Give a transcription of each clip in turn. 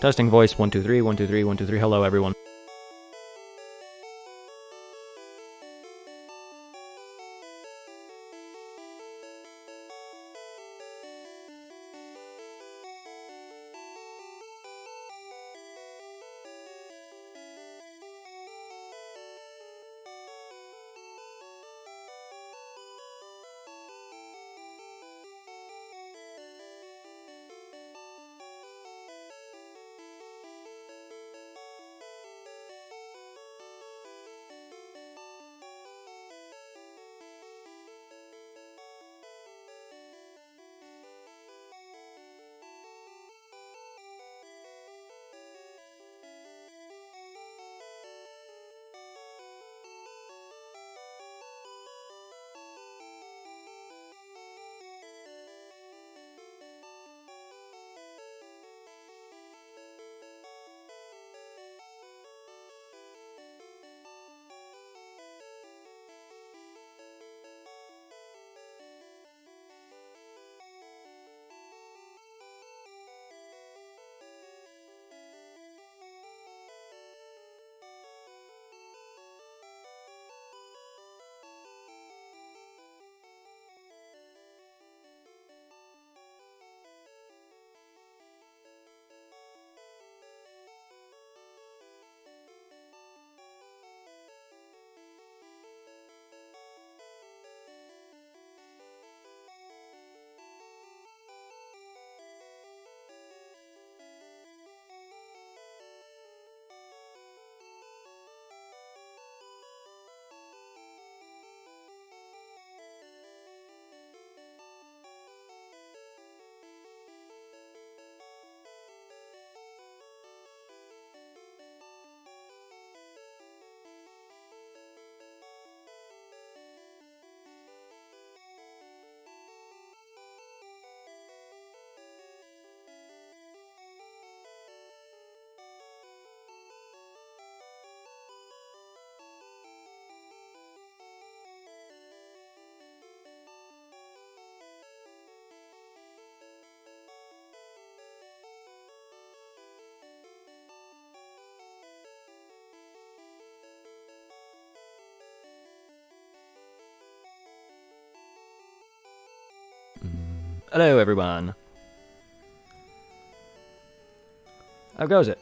Testing voice 1 2 3 1 2 3 1 2 3. Hello, everyone. Hello, everyone. How goes it?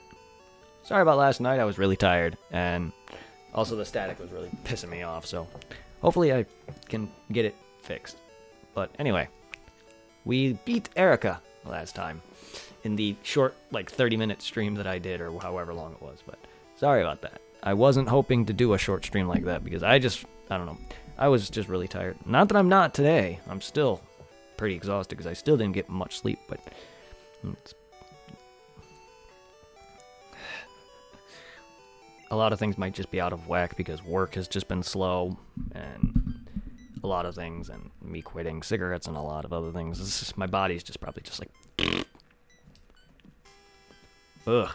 Sorry about last night, I was really tired, and also the static was really pissing me off, so hopefully I can get it fixed. But anyway, we beat Erica last time in the short, 30-minute stream that I did, or however long it was, but sorry about that. I wasn't hoping to do a short stream like that, because I don't know, I was just really tired. Not that I'm not today, I'm still pretty exhausted, because I still didn't get much sleep, but a lot of things might just be out of whack because work has just been slow, and a lot of things, and me quitting cigarettes and a lot of other things. My body's just probably just like, ugh.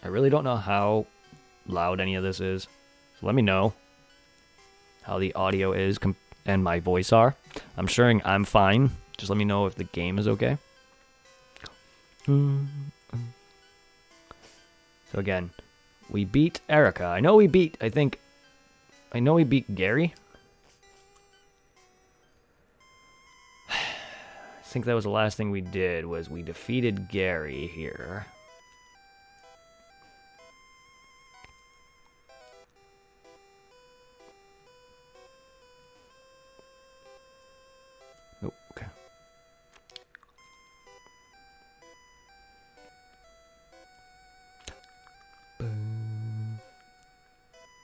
I really don't know how loud any of this is, so let me know how the audio is and my voice are. I'm sure I'm fine. Just let me know if the game is okay. So again, we beat Erica. I know we beat Gary. I think that was the last thing we did, was we defeated Gary here. Oh, okay.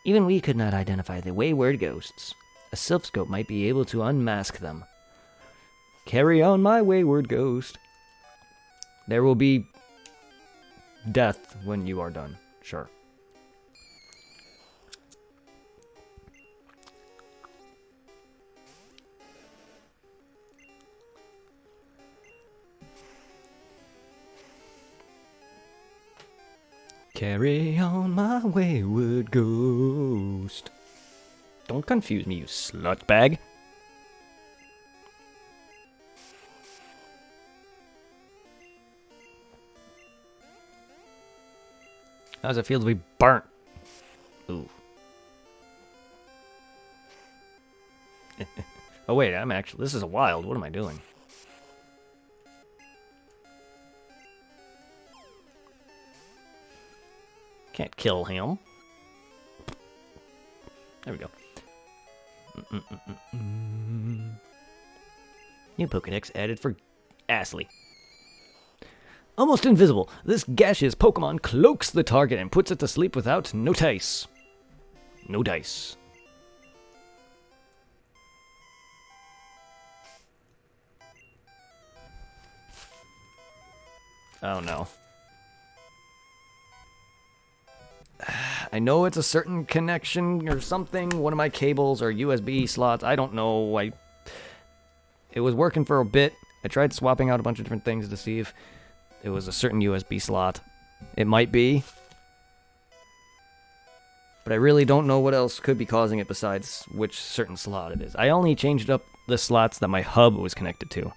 Even we could not identify the wayward ghosts. A silpscope might be able to unmask them. Carry on, my wayward ghost. There will be death when you are done. Sure. Carry on, my wayward ghost. Don't confuse me, you slutbag. How does it feel to be burnt? Ooh. Oh wait, I'm actually... This is a wild. What am I doing? Can't kill him. There we go. New Pokedex added for Astley. Almost invisible, this gaseous Pokemon cloaks the target and puts it to sleep without no dice. No dice. Oh no. I know it's a certain connection or something. One of my cables or USB slots. I don't know. It was working for a bit. I tried swapping out a bunch of different things to see if it was a certain USB slot. It might be. But I really don't know what else could be causing it besides which certain slot it is. I only changed up the slots that my hub was connected to.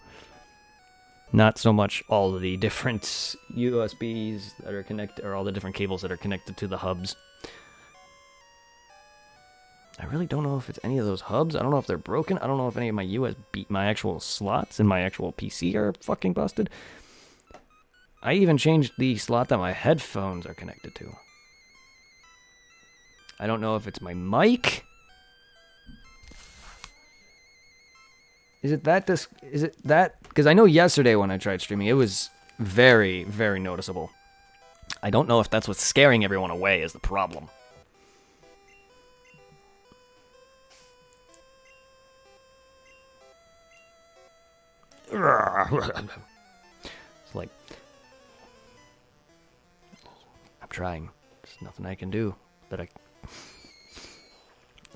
Not so much all of the different USBs that are connected, or all the different cables that are connected to the hubs. I really don't know if it's any of those hubs. I don't know if they're broken. I don't know if any of my USB, my actual slots in my actual PC are fucking busted. I even changed the slot that my headphones are connected to. I don't know if it's my mic. Is it that? Is it that? Because I know yesterday when I tried streaming, it was very, very noticeable. I don't know if that's what's scaring everyone away is the problem. It's like, I'm trying. There's nothing I can do that I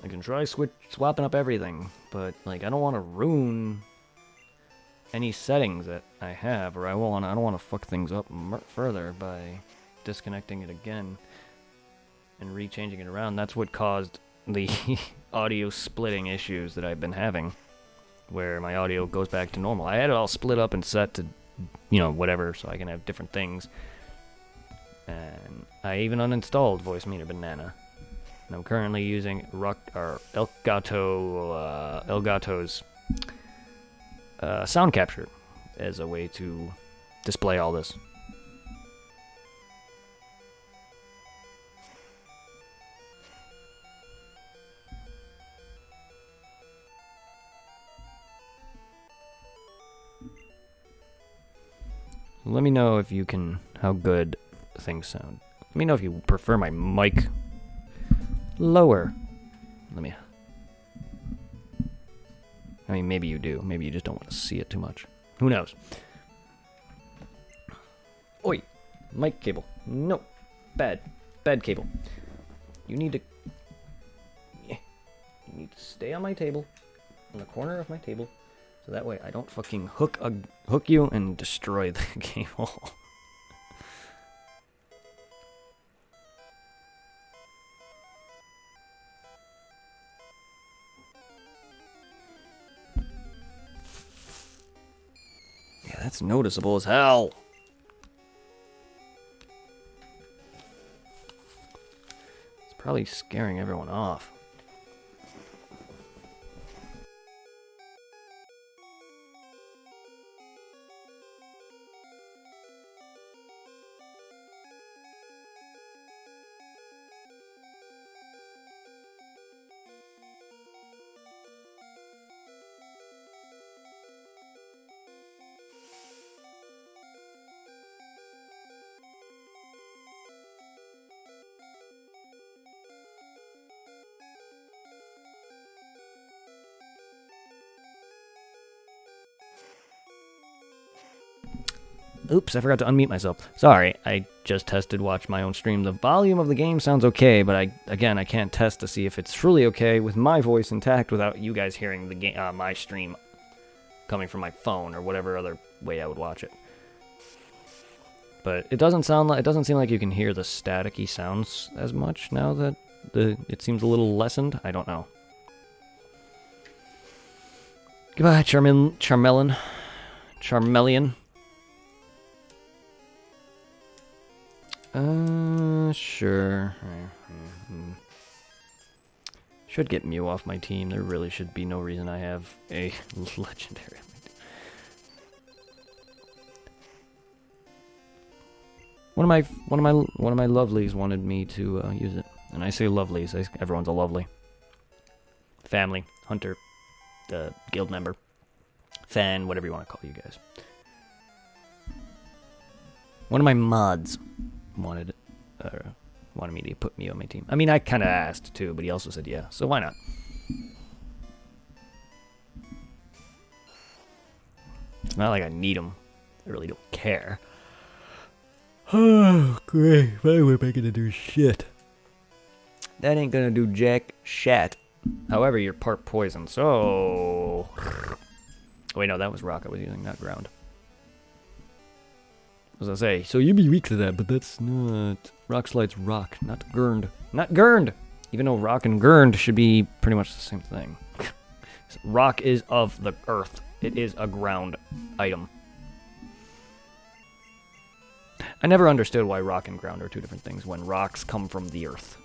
can try swapping up everything, but like I don't want to ruin any settings that I have, or I don't want to fuck things up further by disconnecting it again and rechanging it around. That's what caused the audio splitting issues that I've been having, where my audio goes back to normal. I had it all split up and set to, you know, whatever, so I can have different things. And I even uninstalled Voice Meter Banana. And I'm currently using Elgato's sound capture as a way to display all this. Let me know if you can, how good things sound. Let me know if you prefer my mic lower. I mean, maybe you do. Maybe you just don't want to see it too much. Who knows? Oi! Mic cable. No. Bad. Bad cable. You need to... You need to stay on my table. On the corner of my table. So that way I don't fucking hook you and destroy the cable. Yeah, that's noticeable as hell. It's probably scaring everyone off. Oops, I forgot to unmute myself. Sorry, I just watched my own stream. The volume of the game sounds okay, but I can't test to see if it's truly okay with my voice intact without you guys hearing the game, my stream coming from my phone or whatever other way I would watch it. But it doesn't seem like you can hear the staticky sounds as much now that it seems a little lessened. I don't know. Goodbye, Charmeleon. Sure. Should get Mew off my team. There really should be no reason I have a legendary. One of my lovelies wanted me to use it, and I say lovelies. Everyone's a lovely. Family, hunter, guild member, fan, whatever you want to call you guys. One of my mods wanted me to put Mew on my team. I mean, I kind of asked too, but he also said yeah, so why not? It's not like I need him. I really don't care. Oh, great. Why am I gonna do shit? That ain't gonna do jack shat. However, you're part poison, so... Wait, no, that was rock I was using, not ground. As I say, so you'd be weak to that, but that's not... Rock slide's rock, not gurned. Not gurned! Even though rock and gurned should be pretty much the same thing. Rock is of the earth. It is a ground item. I never understood why rock and ground are two different things when rocks come from the earth.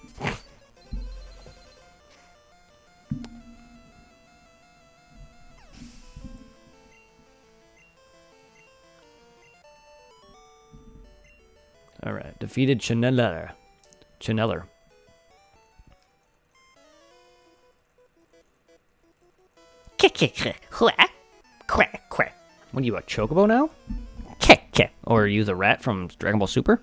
Alright, defeated Chaneller. Chaneller. What are you, a chocobo now? Or are you the rat from Dragon Ball Super?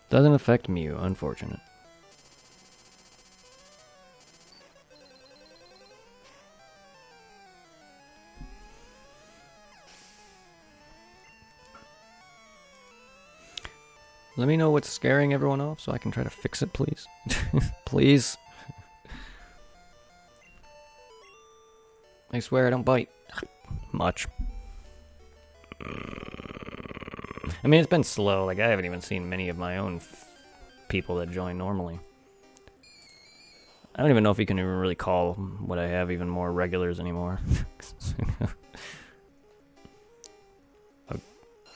Doesn't affect Mew, unfortunate. Let me know what's scaring everyone off so I can try to fix it, please. Please. I swear I don't bite much. I mean, it's been slow. Like, I haven't even seen many of my own people that join normally. I don't even know if you can even really call what I have even more regulars anymore.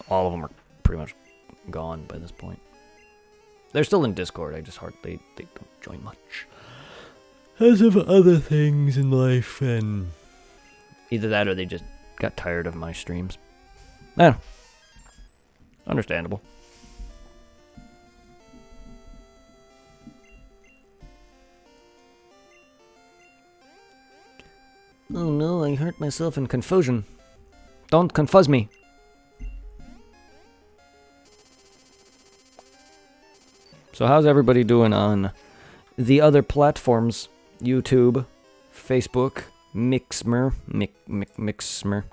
All of them are pretty much gone by this point. They're still in Discord. I just they don't join much. As of other things in life, and either that or they just got tired of my streams. Understandable. Oh no, I hurt myself in confusion. Don't confuse me. So how's everybody doing on the other platforms? YouTube, Facebook, Mixmer, Mixmer.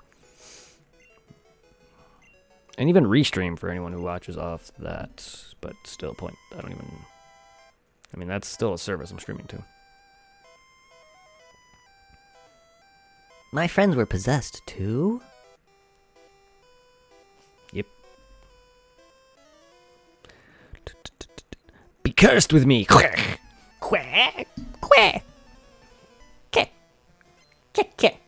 And even Restream for anyone who watches off that. But still, I mean, that's still a service I'm streaming to. My friends were possessed too? Yep. Be cursed with me! Quack! Quack! Quack! Quack! Quack! Quack!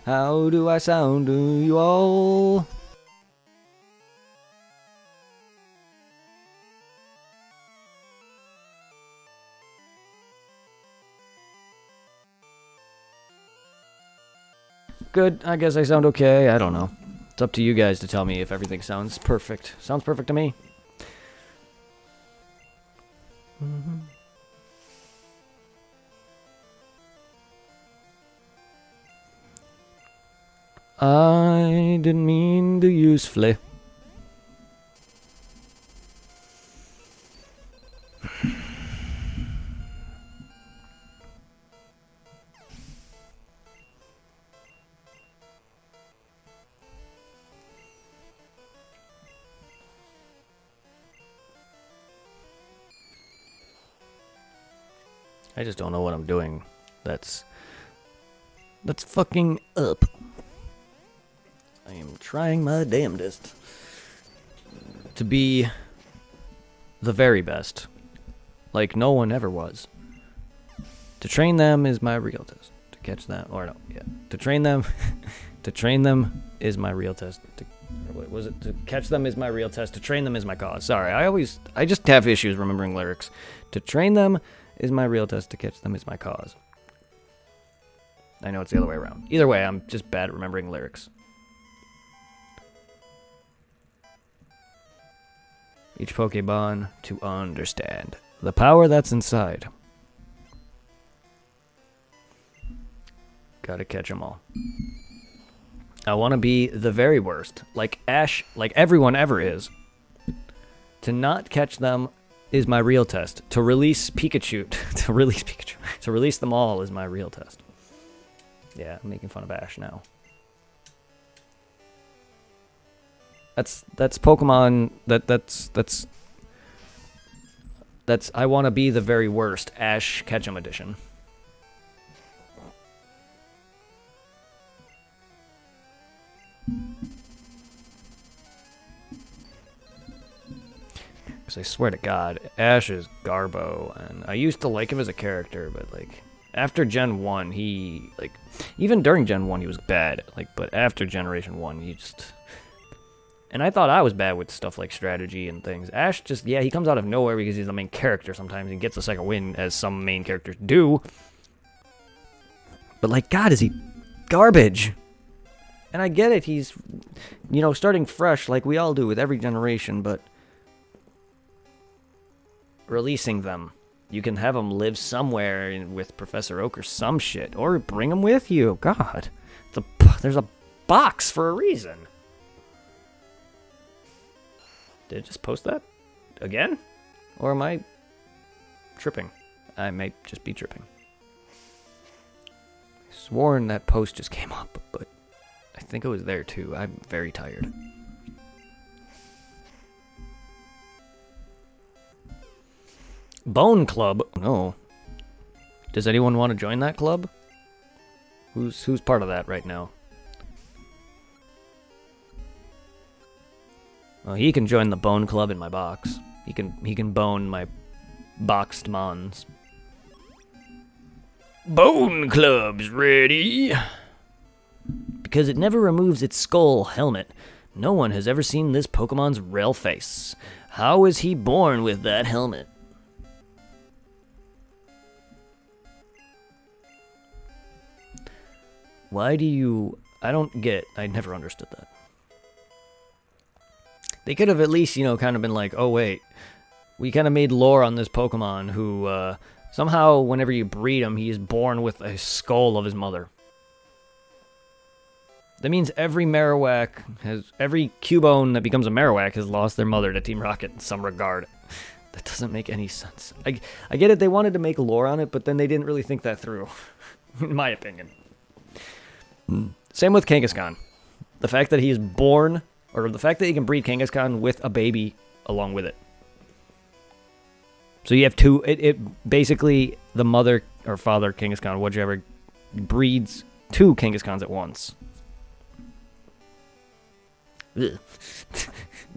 How do I sound to you all? Good, I guess I sound okay, I don't know. It's up to you guys to tell me if everything sounds perfect. Sounds perfect to me. I didn't mean to use flip. I just don't know what I'm doing. That's fucking up. I am trying my damnedest to be the very best, like no one ever was. To train them is my real test. To catch them, or no, yeah. To train them, to train them is my real test. What was it? To catch them is my real test. To train them is my cause. Sorry, I just have issues remembering lyrics. To train them is my real test. To catch them is my cause. I know it's the other way around. Either way, I'm just bad at remembering lyrics. Each Pokemon to understand the power that's inside. Gotta catch them all. I want to be the very worst, like Ash, like everyone ever is. To not catch them is my real test. To release Pikachu, to release them all is my real test. Yeah, I'm making fun of Ash now. That's Pokemon. That's I want to be the very worst. Ash Ketchum edition. Because I swear to God, Ash is Garbo, and I used to like him as a character, but like after Gen 1, he like even during Gen 1 he was bad, like but after Generation 1 he just. And I thought I was bad with stuff like strategy and things. Ash just, yeah, he comes out of nowhere because he's the main character sometimes and gets a second win, as some main characters do. But, like, God, is he garbage? And I get it, he's, you know, starting fresh like we all do with every generation, but releasing them. You can have them live somewhere with Professor Oak or some shit, or bring them with you. God, there's a box for a reason. Did it just post that? Again? Or am I tripping? I may just be tripping. I sworn that post just came up, but I think it was there too. I'm very tired. Bone Club? No. Does anyone want to join that club? Who's part of that right now? Well, he can join the Bone Club in my box. He can bone my boxed mons. Bone Club's ready. Because it never removes its skull helmet. No one has ever seen this Pokemon's real face. How is he born with that helmet? Why do you... I don't get... I never understood that. They could have at least, you know, kind of been like, oh, wait. We kind of made lore on this Pokemon who, somehow, whenever you breed him, he is born with a skull of his mother. That means every Marowak every Cubone that becomes a Marowak has lost their mother to Team Rocket in some regard. That doesn't make any sense. I get it, they wanted to make lore on it, but then they didn't really think that through. In my opinion. Same with Kangaskhan. The fact that he is born... Or the fact that you can breed Kangaskhan with a baby along with it. So you have two... It basically, the mother or father Kangaskhan, whichever, breeds two Kangaskhan's at once. Ugh.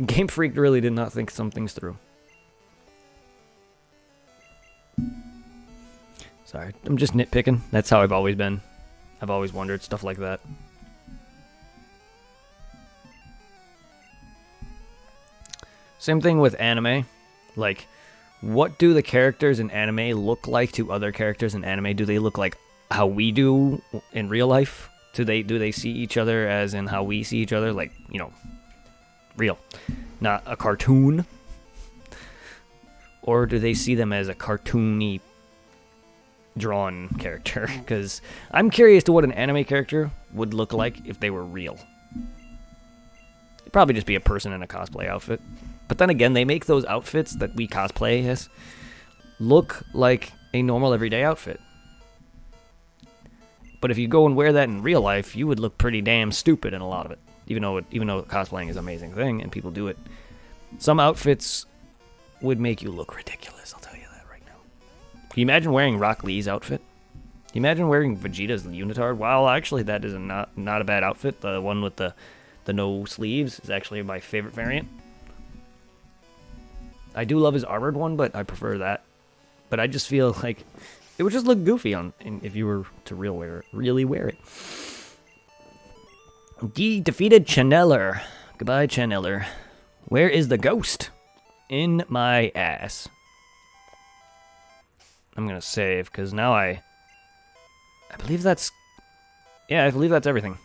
Game Freak really did not think some things through. Sorry, I'm just nitpicking. That's how I've always been. I've always wondered stuff like that. Same thing with anime. Like, what do the characters in anime look like to other characters in anime? Do they look like how we do in real life? Do they see each other as in how we see each other? Like, you know, real. Not a cartoon? Or do they see them as a cartoony drawn character, because I'm curious to what an anime character would look like if they were real. It'd probably just be a person in a cosplay outfit. But then again, they make those outfits that we cosplay as look like a normal everyday outfit. But if you go and wear that in real life, you would look pretty damn stupid in a lot of it. Even though cosplaying is an amazing thing and people do it, some outfits would make you look ridiculous. I'll tell you that right now. Can you imagine wearing Rock Lee's outfit? Can you imagine wearing Vegeta's Unitard? Wow, actually, that is not a bad outfit. The one with the no sleeves is actually my favorite variant. I do love his armored one, but I prefer that. But I just feel like it would just look goofy if you were to really wear it. He defeated Channeler. Goodbye, Channeler. Where is the ghost? In my ass. I'm gonna save, because now I believe that's... Yeah, I believe that's everything.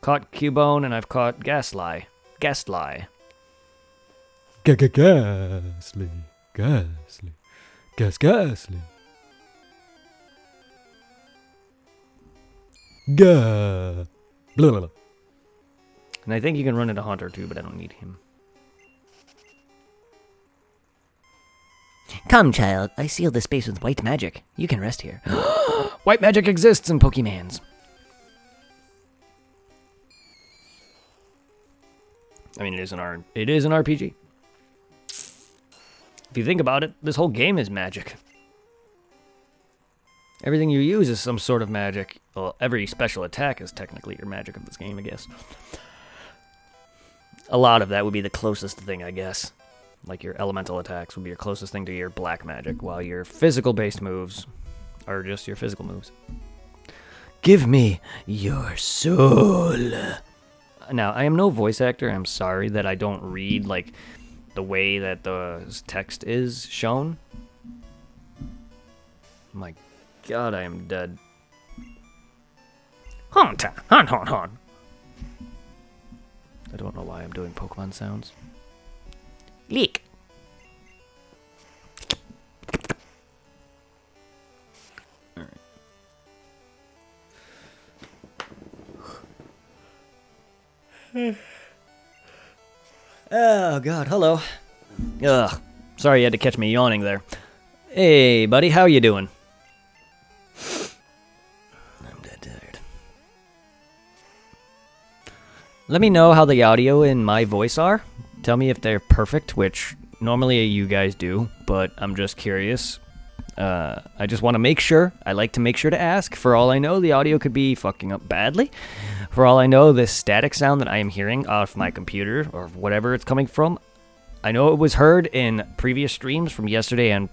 Caught Cubone, and I've caught Gasly. Gasly. Gasly. Gasly. Gasly. Gah. Blah, blah, blah. And I think you can run into Haunter too, but I don't need him. Come, child. I sealed the space with white magic. You can rest here. White magic exists in Pokemans. I mean, it is an RPG. If you think about it, this whole game is magic. Everything you use is some sort of magic. Well, every special attack is technically your magic of this game, I guess. A lot of that would be the closest thing, I guess. Like your elemental attacks would be your closest thing to your black magic, while your physical-based moves are just your physical moves. Give me your soul. Now, I am no voice actor. I'm sorry that I don't read, like, the way that the text is shown. My God, I am dead. Hon. I don't know why I'm doing Pokemon sounds. Leak. All right. Oh God, hello. Ugh, sorry you had to catch me yawning there. Hey, buddy, how you doing? I'm dead tired. Let me know how the audio and my voice are. Tell me if they're perfect, which normally you guys do, but I'm just curious. I just want to make sure. I like to make sure to ask. For all I know, the audio could be fucking up badly. For all I know, this static sound that I am hearing off my computer, or whatever it's coming from, I know it was heard in previous streams from yesterday and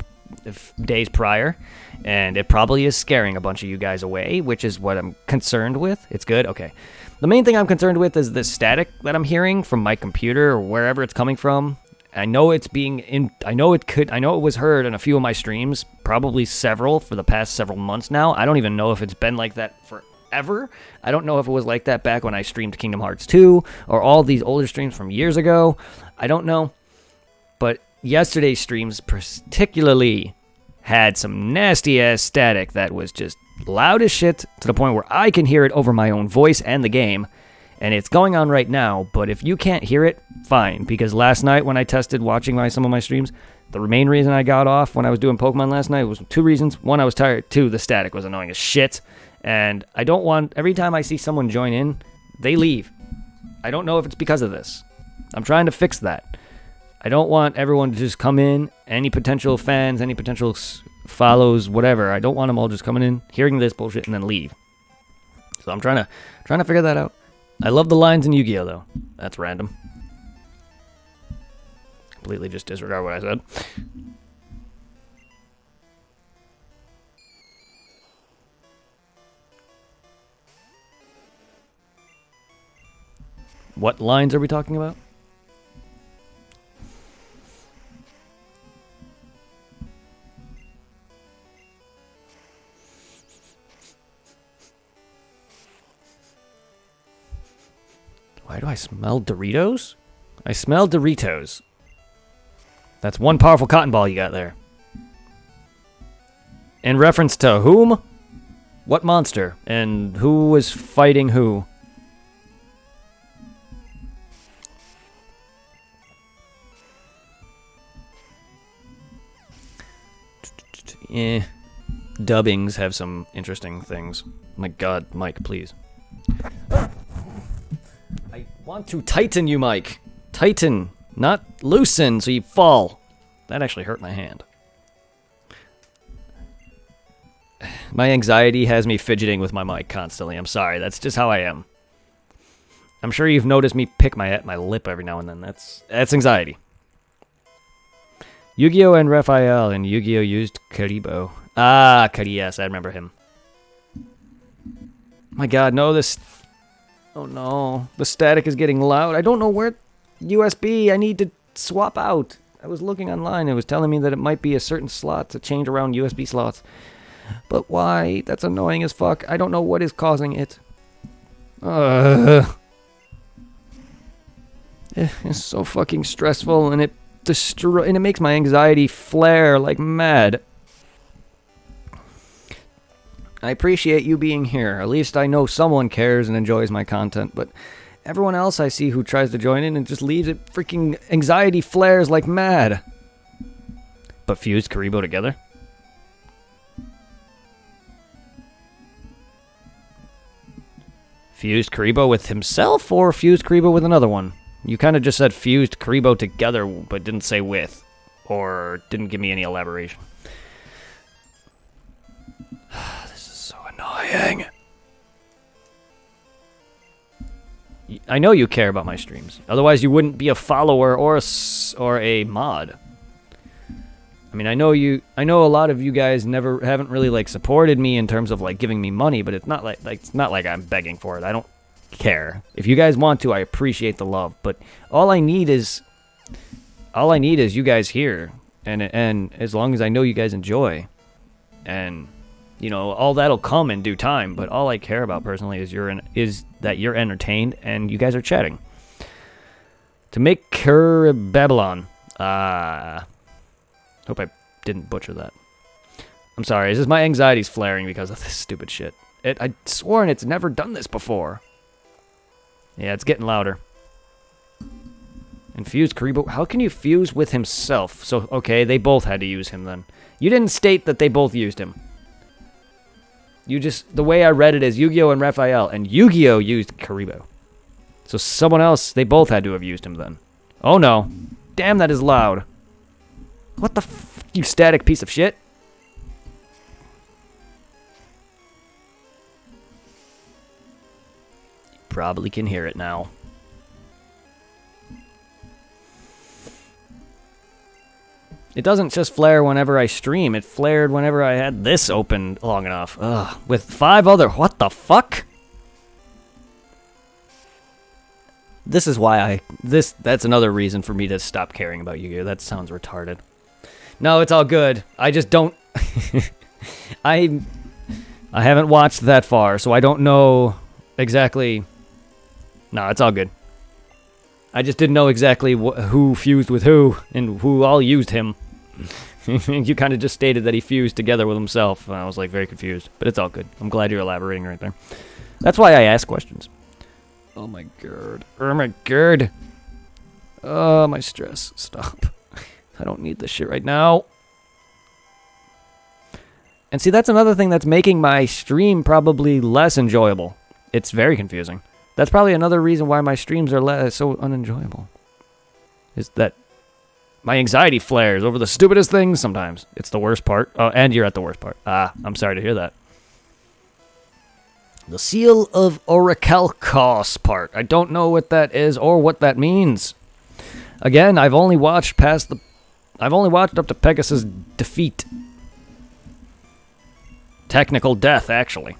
days prior, and it probably is scaring a bunch of you guys away, which is what I'm concerned with. It's good? Okay. The main thing I'm concerned with is the static that I'm hearing from my computer or wherever it's coming from. I know it's I know it was heard in a few of my streams, probably several for the past several months now. I don't even know if it's been like that forever. I don't know if it was like that back when I streamed Kingdom Hearts 2 or all these older streams from years ago. I don't know. But yesterday's streams particularly had some nasty ass static that was just loud as shit to the point where I can hear it over my own voice and the game. And it's going on right now, but if you can't hear it, fine. Because last night when I tested watching some of my streams, the main reason I got off when I was doing Pokemon last night was two reasons. One, I was tired. Two, the static was annoying as shit. And I don't want, every time I see someone join in, they leave. I don't know if it's because of this. I'm trying to fix that. I don't want everyone to just come in, any potential fans, any potential follows, whatever. I don't want them all just coming in, hearing this bullshit, and then leave. So I'm trying to figure that out. I love the lines in Yu-Gi-Oh! Though. That's random. Completely just disregard what I said. What lines are we talking about? Why do I smell Doritos? I smell Doritos. That's one powerful cotton ball you got there. In reference to whom? What monster? And who was fighting who? Eh. Dubbings have some interesting things. My god, Mike, please. I want to tighten you, Mike. Tighten, not loosen, so you fall. That actually hurt my hand. My anxiety has me fidgeting with my mic constantly. I'm sorry, that's just how I am. I'm sure you've noticed me pick my lip every now and then. That's anxiety. Yu-Gi-Oh! And Raphael and Yu-Gi-Oh! Used Karibo. Ah, yes, I remember him. My god, no, this... Oh no, the static is getting loud. I don't know where... USB, I need to swap out. I was looking online, it was telling me that it might be a certain slot to change around USB slots. But why? That's annoying as fuck. I don't know what is causing it. It's so fucking stressful, and it makes my anxiety flare like mad. I appreciate you being here. At least I know someone cares and enjoys my content, but everyone else I see who tries to join in and just leaves it, freaking anxiety flares like mad. But fused Karibo together? Fused Karibo with himself or fused Karibo with another one? You kind of just said fused Karibo together, but didn't say with. Or didn't give me any elaboration. This is so annoying. I know you care about my streams. Otherwise, you wouldn't be a follower or a mod. I mean, I know a lot of you guys haven't really like supported me in terms of like giving me money, but it's not like I'm begging for it. I don't care. If you guys want to, I appreciate the love, but all I need is you guys here, and as long as I know you guys enjoy, and you know, all that'll come in due time. But all I care about personally is that you're entertained and you guys are chatting. To make Babylon. Hope I didn't butcher that. I'm sorry. It's just my anxiety's flaring because of this stupid shit. I'd sworn it's never done this before. Yeah, it's getting louder. And fused Karibo. How can you fuse with himself? So, okay, they both had to use him then. You didn't state that they both used him. The way I read it is Yu-Gi-Oh! And Raphael, and Yu-Gi-Oh! Used Karibo. So someone else, they both had to have used him then. Oh no. Damn, that is loud. What the f, you static piece of shit? You probably can hear it now. It doesn't just flare whenever I stream. It flared whenever I had this open long enough. Ugh. With 5 other... What the fuck? This is why that's another reason for me to stop caring about Yu-Gi-Oh! That sounds retarded. No, it's all good. I just don't... I haven't watched that far, so I don't know exactly... No, it's all good. I just didn't know exactly who fused with who, and who all used him. You kind of just stated that he fused together with himself, and I was like very confused. But it's all good. I'm glad you're elaborating right there. That's why I ask questions. Oh my god. Oh my god. Oh, my stress. Stop. I don't need this shit right now. And see, that's another thing that's making my stream probably less enjoyable. It's very confusing. That's probably another reason why my streams are so unenjoyable. Is that my anxiety flares over the stupidest things sometimes. It's the worst part. Oh, and you're at the worst part. Ah, I'm sorry to hear that. The Seal of Orichalcos part. I don't know what that is or what that means. Again, I've only watched up to Pegasus' defeat. Technical death, actually.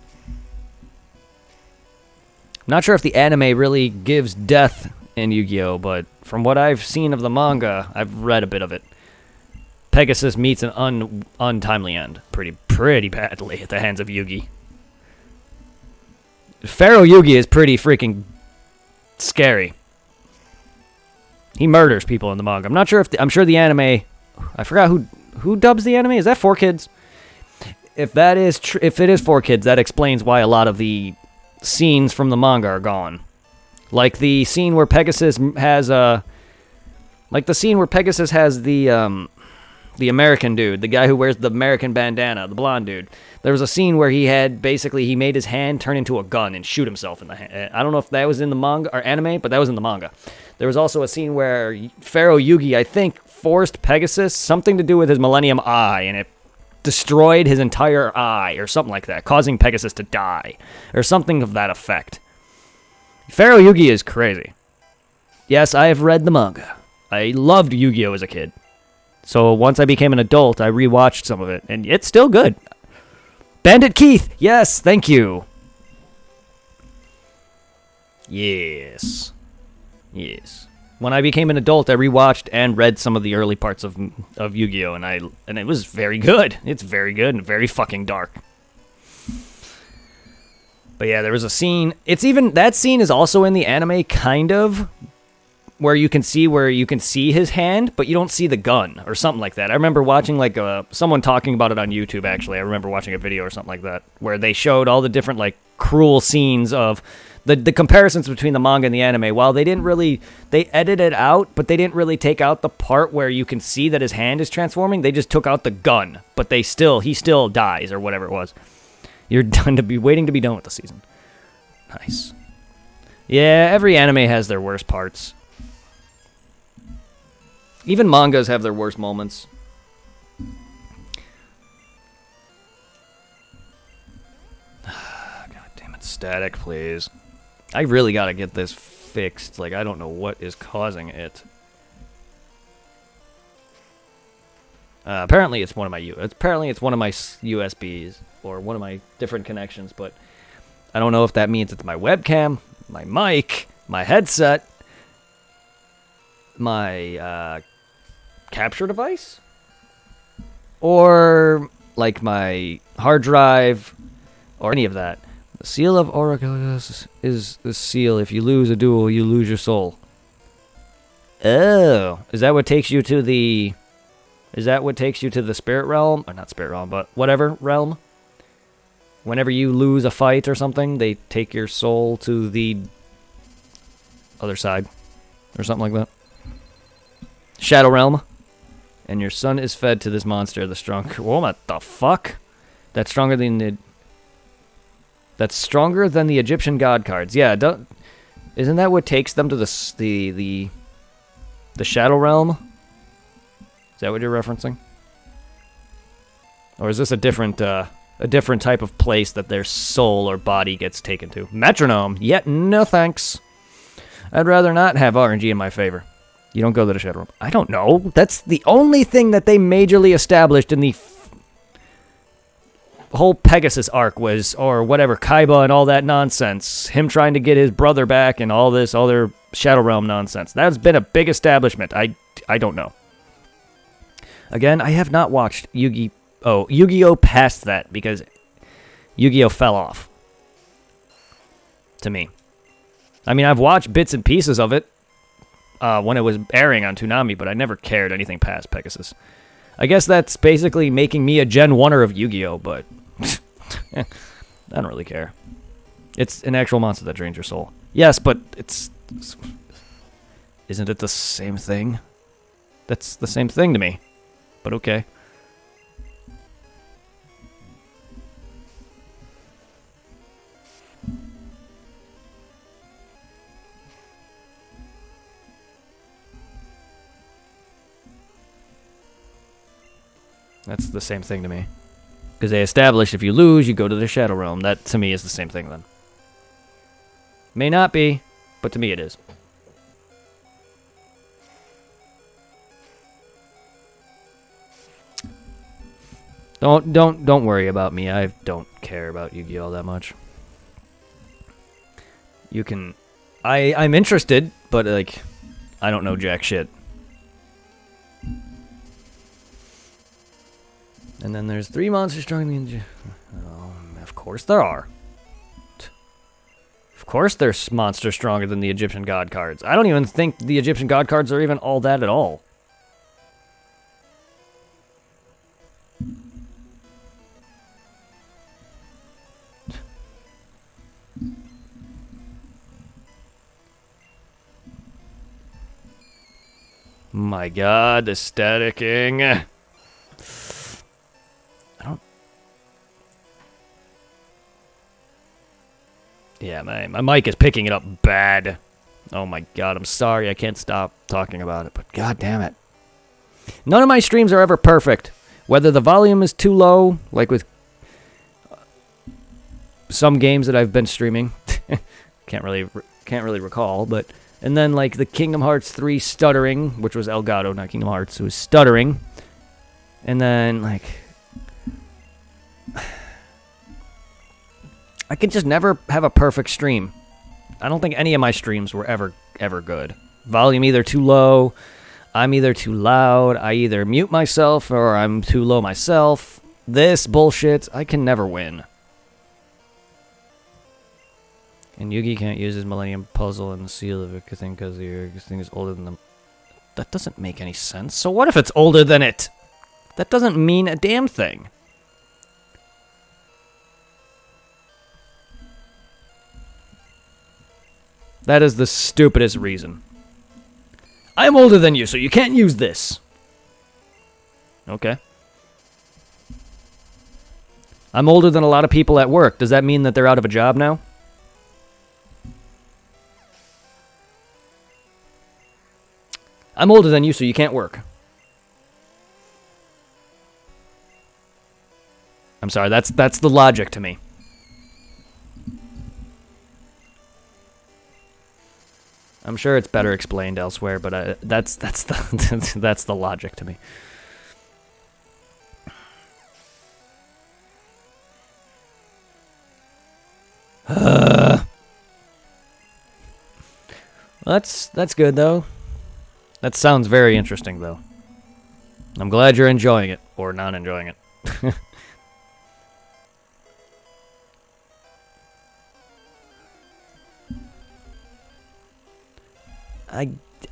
Not sure if the anime really gives death in Yu-Gi-Oh, but from what I've seen of the manga, I've read a bit of it. Pegasus meets an untimely end, pretty badly at the hands of Yugi. Pharaoh Yugi is pretty freaking scary. He murders people in the manga. I'm not sure if I'm sure the anime. I forgot who dubs the anime. Is that 4Kids? if that is if it is for kids, that explains why a lot of the scenes from the manga are gone. Like the scene where Pegasus has the American dude, the guy who wears the American bandana, the blonde dude. There was a scene where he made his hand turn into a gun and shoot himself in the hand. I don't know if that was in the manga or anime, but that was in the manga. There was also a scene where Pharaoh Yugi, I think, forced Pegasus something to do with his Millennium Eye, and it destroyed his entire eye or something like that, causing Pegasus to die or something of that effect. Pharaoh Yugi is crazy. Yes, I have read the manga. I loved Yu-Gi-Oh! As a kid. So once I became an adult, I rewatched some of it, and it's still good. Bandit Keith! Yes, thank you! Yes. Yes. When I became an adult, I rewatched and read some of the early parts of Yu-Gi-Oh! And it was very good. It's very good and very fucking dark. But yeah, there was a scene. That scene is also in the anime, kind of, where you can see his hand, but you don't see the gun or something like that. I remember watching someone talking about it on YouTube. Actually, I remember watching a video or something like that where they showed all the different cruel scenes of the comparisons between the manga and the anime. While they edited it out, but they didn't really take out the part where you can see that his hand is transforming. They just took out the gun, but he still dies or whatever it was. You're waiting to be done with the season. Nice. Yeah, every anime has their worst parts. Even mangas have their worst moments. God damn it, static, please. I really gotta get this fixed. I don't know what is causing it. Apparently it's one of my USBs or one of my different connections, but I don't know if that means it's my webcam, my mic, my headset, my capture device, or my hard drive, or any of that. The seal of Ouroboros is the seal. If you lose a duel, you lose your soul. Oh, is that what takes you to the spirit realm? Or not spirit realm, but whatever realm? Whenever you lose a fight or something, they take your soul to the other side. Or something like that. Shadow Realm. And your son is fed to this monster, the strong... Oh, what the fuck? That's stronger than the Egyptian god cards. Yeah, isn't that what takes them to the Shadow Realm? Is that what you're referencing? Or is this a different type of place that their soul or body gets taken to? Metronome. Yet no thanks. I'd rather not have RNG in my favor. You don't go to the Shadow Realm. I don't know. That's the only thing that they majorly established in the whole Pegasus arc was, or whatever, Kaiba and all that nonsense. Him trying to get his brother back and all this other Shadow Realm nonsense. That's been a big establishment. I don't know. Again, I have not watched Yu-Gi-Oh! Past that because Yu-Gi-Oh! Fell off. To me. I mean, I've watched bits and pieces of it when it was airing on Toonami, but I never cared anything past Pegasus. I guess that's basically making me a Gen 1er of Yu-Gi-Oh! But I don't really care. It's an actual monster that drains your soul. Yes, but isn't it the same thing? That's the same thing to me. But okay. That's the same thing to me. Because they established if you lose, you go to the Shadow Realm. That, to me, is the same thing then. May not be, but to me it is. Don't worry about me. I don't care about Yu-Gi-Oh! That much. You can... I'm interested, but, I don't know jack shit. And then there's 3 monsters stronger than... of course there are. Of course there's monsters stronger than the Egyptian god cards. I don't even think the Egyptian god cards are even all that at all. my god, the staticking. I don't... Yeah, my mic is picking it up bad. Oh my god, I'm sorry, I can't stop talking about it, but god damn it. None of my streams are ever perfect. Whether the volume is too low, like with some games that I've been streaming. Can't really recall, but... And then, like, the Kingdom Hearts 3 stuttering, which was Elgato, not Kingdom Hearts. It was stuttering. And then, like... I could just never have a perfect stream. I don't think any of my streams were ever good. Volume either too low, I'm either too loud, I either mute myself, or I'm too low myself. This bullshit, I can never win. And Yugi can't use his Millennium Puzzle and the Seal of a thing because the thing is older than them. That doesn't make any sense. So what if it's older than it? That doesn't mean a damn thing. That is the stupidest reason. I'm older than you, so you can't use this. Okay. I'm older than a lot of people at work. Does that mean that they're out of a job now? I'm older than you, so you can't work. I'm sorry, that's the logic to me. I'm sure it's better explained elsewhere, but that's the that's the logic to me. That's good though. That sounds very interesting, though. I'm glad you're enjoying it, or not enjoying it.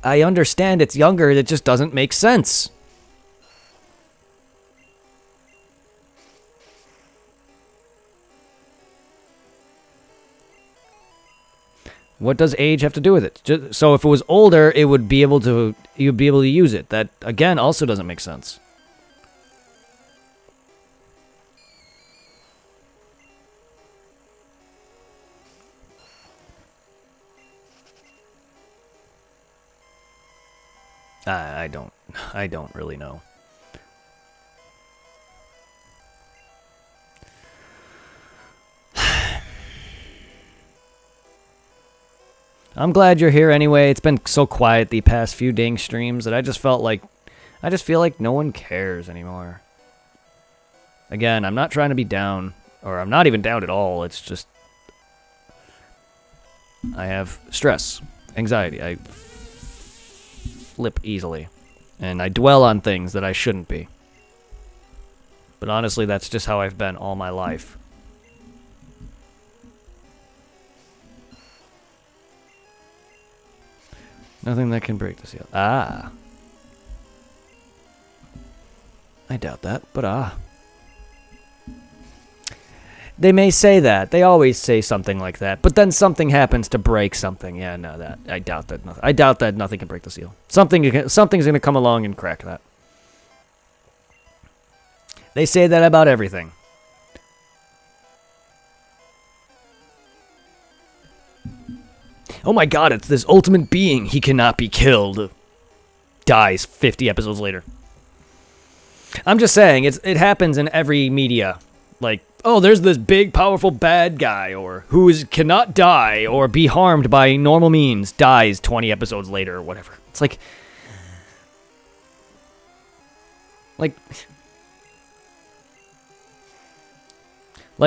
I understand it's younger, it just doesn't make sense. What does age have to do with it? So if it was older, it would be able to you'd be able to use it. That again also doesn't make sense. I don't really know. I'm glad you're here anyway. It's been so quiet the past few dang streams that I just feel like no one cares anymore. Again, I'm not trying to be down, or I'm not even down at all. It's just I have stress, anxiety. I flip easily, and I dwell on things that I shouldn't be. But honestly, that's just how I've been all my life. Nothing that can break the seal. Ah. I doubt that, but They may say that. They always say something like that. But then something happens to break something. Yeah, no, that I doubt that. I doubt that nothing can break the seal. Something's going to come along and crack that. They say that about everything. Oh my god, it's this ultimate being. He cannot be killed. Dies 50 episodes later. I'm just saying, it happens in every media. Like, oh, there's this big, powerful bad guy, or cannot die or be harmed by normal means, dies 20 episodes later, or whatever. It's like,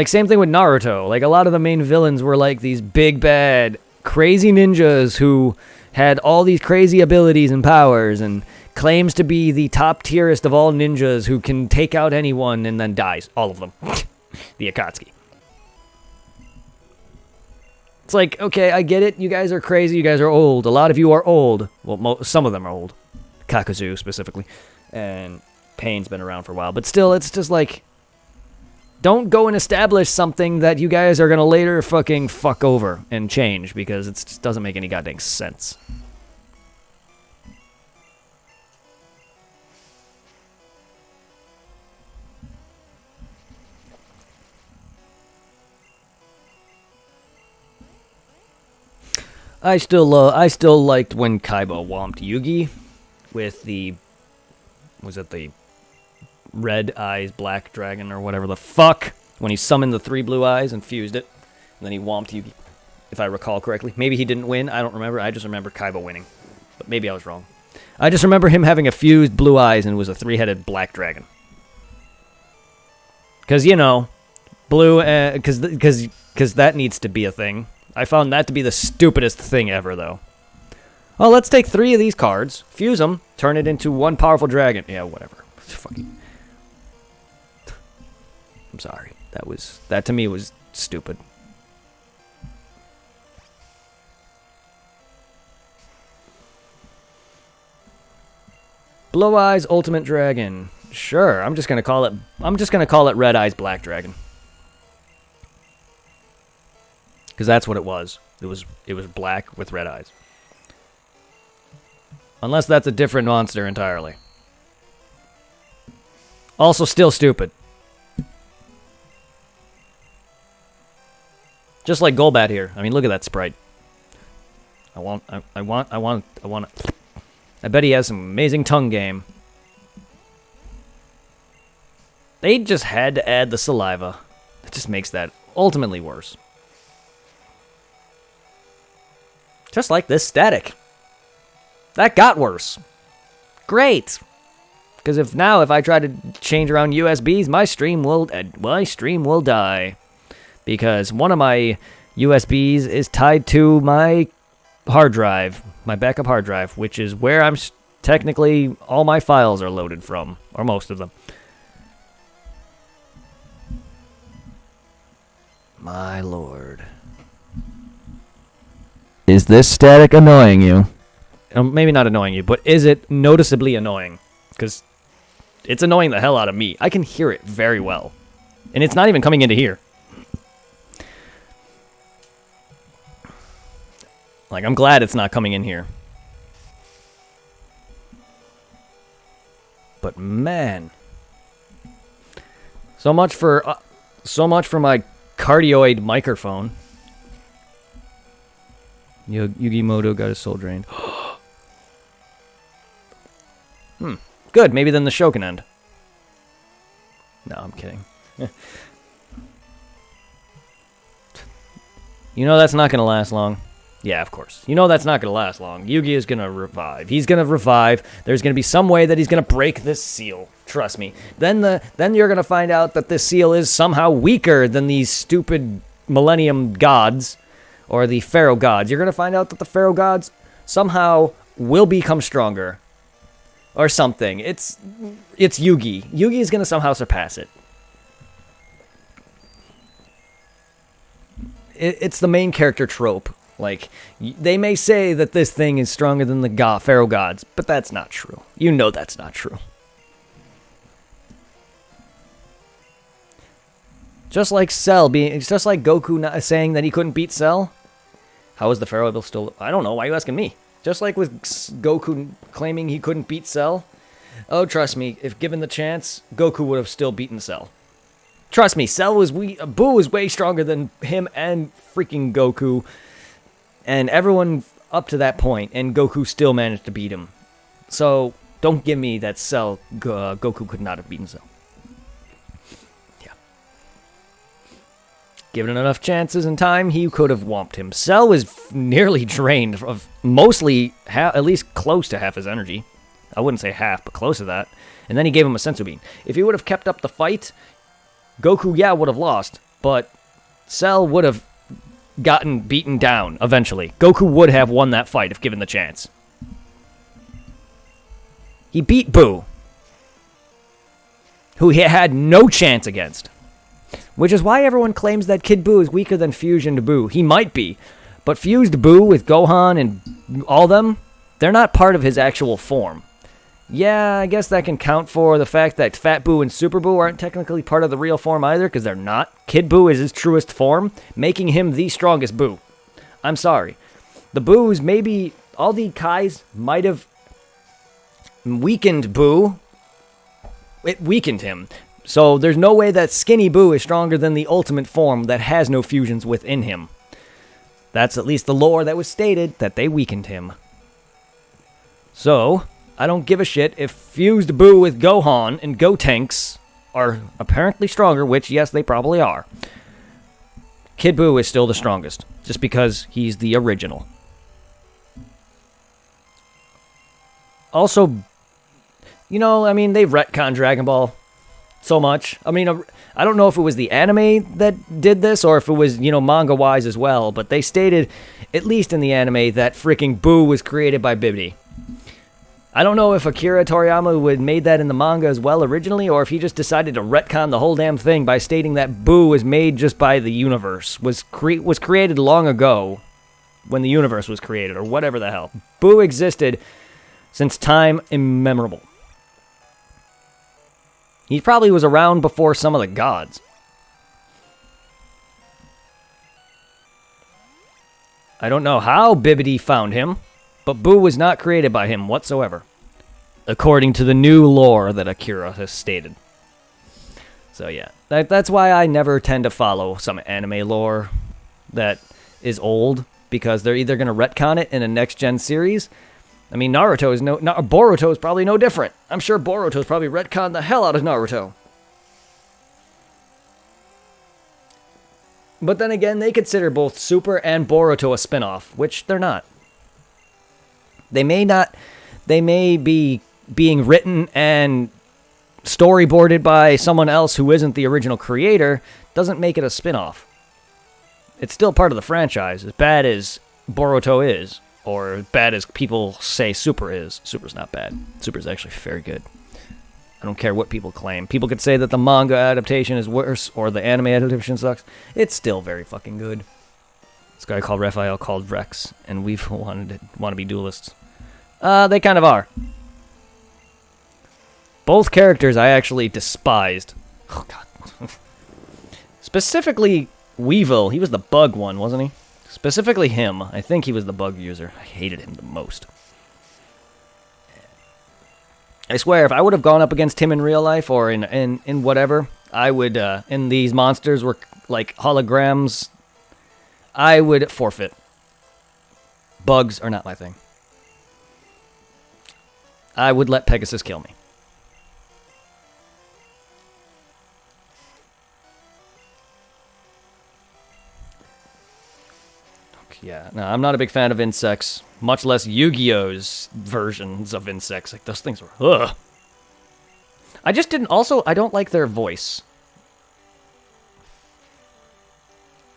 same thing with Naruto. Like, a lot of the main villains were like these big, bad, crazy ninjas who had all these crazy abilities and powers, and claims to be the top tierest of all ninjas who can take out anyone and then dies. All of them. The Akatsuki. It's like, okay, I get it. You guys are crazy. You guys are old. A lot of you are old. Well, some of them are old. Kakuzu, specifically. And Pain's been around for a while. But still, it's just like, don't go and establish something that you guys are going to later fucking fuck over and change, because it just doesn't make any goddamn sense. I still liked when Kaiba womped Yugi with the, was it the red eyes black dragon or whatever the fuck, when he summoned the 3 blue eyes and fused it, and then he womped Yugi, if I recall correctly. Maybe he didn't win, I don't remember. I just remember Kaiba winning, but maybe I was wrong. I just remember him having a fused blue eyes and was a 3-headed black dragon. Because, you know, blue, because that needs to be a thing. I found that to be the stupidest thing ever, though. Well, let's take 3 of these cards, fuse them, turn it into 1 powerful dragon. Yeah, whatever. Fucking. I'm sorry. That to me was stupid. Blue Eyes Ultimate Dragon. Sure, I'm just gonna call it Red Eyes Black Dragon. Because that's what it was. It was black with red eyes. Unless that's a different monster entirely. Also still stupid. Just like Golbat here. I mean, look at that sprite. I bet he has some amazing tongue game. They just had to add the saliva. That just makes that ultimately worse. Just like this static. That got worse. Great. Because if I try to change around USBs, my stream will die. Because one of my USBs is tied to my hard drive, my backup hard drive, which is where I'm technically all my files are loaded from, or most of them. My lord. Is this static annoying you? Maybe not annoying you, but is it noticeably annoying? Because it's annoying the hell out of me. I can hear it very well. And it's not even coming into here. Like, I'm glad it's not coming in here. But man. So much for my cardioid microphone. Yugimoto got his soul drained. Good. Maybe then the show can end. No, I'm kidding. You know that's not going to last long. Yeah, of course. You know that's not going to last long. Yugi is going to revive. He's going to revive. There's going to be some way that he's going to break this seal. Trust me. Then you're going to find out that this seal is somehow weaker than these stupid Millennium gods. Or the Pharaoh gods. You're going to find out that the Pharaoh gods somehow will become stronger. Or something. It's Yugi. Yugi is going to somehow surpass it. It's the main character trope. Like, they may say that this thing is stronger than the Pharaoh gods, but that's not true. You know that's not true. Just like Goku saying that he couldn't beat Cell. How is the Pharaoh still? I don't know. Why are you asking me? Just like with Goku claiming he couldn't beat Cell. Oh, trust me. If given the chance, Goku would have still beaten Cell. Trust me. Boo was way stronger than him and freaking Goku. And everyone up to that point, and Goku still managed to beat him. So, don't give me that Goku could not have beaten Cell. Yeah. Given enough chances and time, he could have whomped him. Cell was nearly drained of mostly, at least close to half his energy. I wouldn't say half, but close to that. And then he gave him a Senzu Bean. If he would have kept up the fight, Goku, would have lost. But Cell would have gotten beaten down eventually. Goku would have won that fight if given the chance. He beat Boo, who he had no chance against. Which is why everyone claims that Kid Buu is weaker than Fusioned Buu. He might be, but fused Buu with Gohan and all them, they're not part of his actual form. Yeah, I guess that can count for the fact that Fat Buu and Super Buu aren't technically part of the real form either, because they're not. Kid Buu is his truest form, making him the strongest Buu. I'm sorry. The Boos, maybe all the Kais might have weakened Buu. It weakened him. So there's no way that Skinny Buu is stronger than the ultimate form that has no fusions within him. That's at least the lore that was stated, that they weakened him. So, I don't give a shit if fused Boo with Gohan and Gotenks are apparently stronger, which, yes, they probably are. Kid Boo is still the strongest, just because he's the original. Also, you know, I mean, they've retconned Dragon Ball so much. I mean, I don't know if it was the anime that did this or if it was, you know, manga-wise as well, but they stated, at least in the anime, that freaking Boo was created by Bibidi. I don't know if Akira Toriyama would made that in the manga as well originally, or if he just decided to retcon the whole damn thing by stating that Boo was made just by the universe, was created long ago, when the universe was created, or whatever the hell. Boo existed since time immemorable. He probably was around before some of the gods. I don't know how Bibidi found him, but Boo was not created by him whatsoever, according to the new lore that Akira has stated. So yeah, that's why I never tend to follow some anime lore that is old, because they're either going to retcon it in a next-gen series. I mean, Boruto is probably no different. I'm sure Boruto's probably retconned the hell out of Naruto. But then again, they consider both Super and Boruto a spin-off, which they're not. They may be being written and storyboarded by someone else who isn't the original creator, doesn't make it a spin-off. It's still part of the franchise, as bad as Boruto is, or as bad as people say Super is. Super's not bad. Super's actually very good. I don't care what people claim. People could say that the manga adaptation is worse, or the anime adaptation sucks. It's still very fucking good. This guy called Raphael called Rex, and we want to be duelists. They kind of are. Both characters I actually despised. Oh, God. Specifically, Weevil. He was the bug one, wasn't he? Specifically him. I think he was the bug user. I hated him the most. I swear, if I would have gone up against him in real life, or in whatever, I would, and these monsters were like holograms, I would forfeit. Bugs are not my thing. I would let Pegasus kill me. Yeah, no, I'm not a big fan of insects, much less Yu-Gi-Oh's versions of insects. Like, those things were, ugh. I don't like their voice.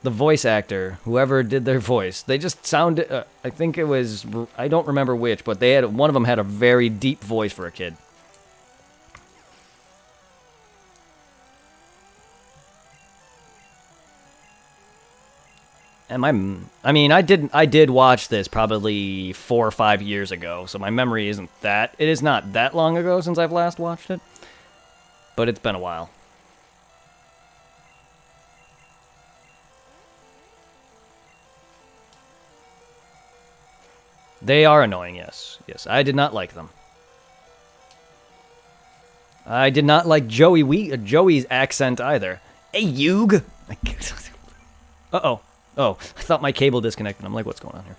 The voice actor, whoever did their voice, they just sounded, I think it was, I don't remember which, but one of them had a very deep voice for a kid. And I did watch this probably 4 or 5 years ago, so my memory it is not that long ago since I've last watched it, but it's been a while. They are annoying, yes. Yes, I did not like them. I did not like Joey's accent either. Hey, Yug! Uh-oh. Oh, I thought my cable disconnected. I'm like, what's going on here?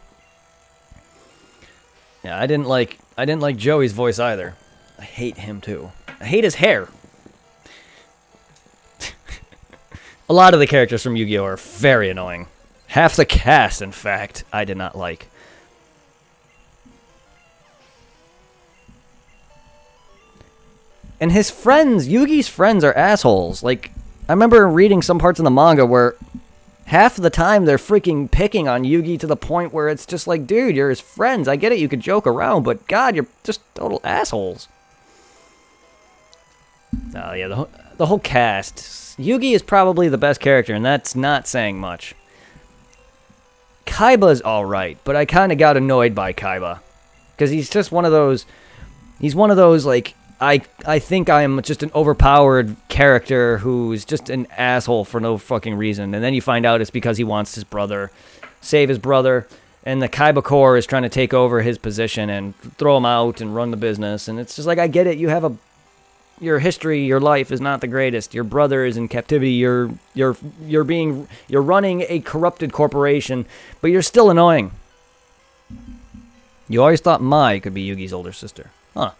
Yeah, I didn't like Joey's voice either. I hate him too. I hate his hair. A lot of the characters from Yu-Gi-Oh! Are very annoying. Half the cast, in fact, I did not like. And his friends, Yugi's friends, are assholes. Like, I remember reading some parts in the manga where half the time they're freaking picking on Yugi to the point where it's just like, dude, you're his friends. I get it, you could joke around, but God, you're just total assholes. Oh, yeah, the whole cast. Yugi is probably the best character, and that's not saying much. Kaiba's alright, but I kind of got annoyed by Kaiba. Because he's just one of those, like, I think I'm just an overpowered character who's just an asshole for no fucking reason. And then you find out it's because he wants save his brother, and the Kaiba Corps is trying to take over his position and throw him out and run the business. And it's just like, I get it, you have your history, your life is not the greatest. Your brother is in captivity. You're running a corrupted corporation, but you're still annoying. You always thought Mai could be Yugi's older sister. Huh.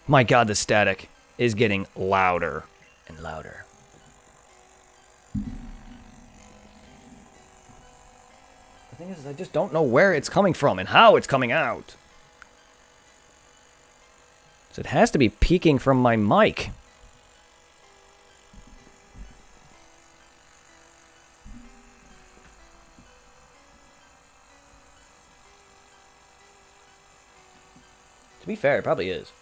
My god, the static is getting louder and louder. The thing is, I just don't know where it's coming from and how it's coming out. So it has to be peeking from my mic. To be fair, it probably is.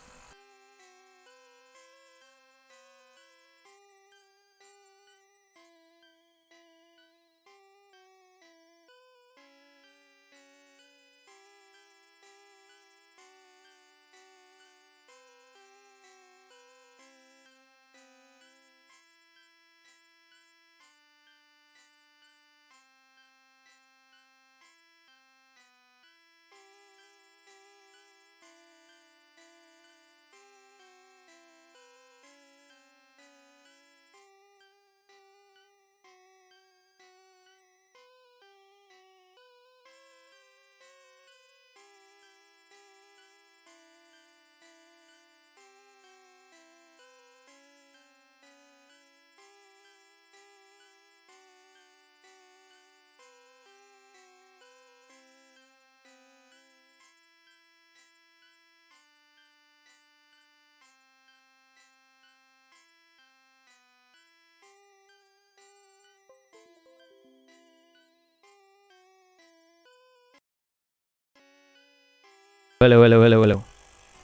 Hello.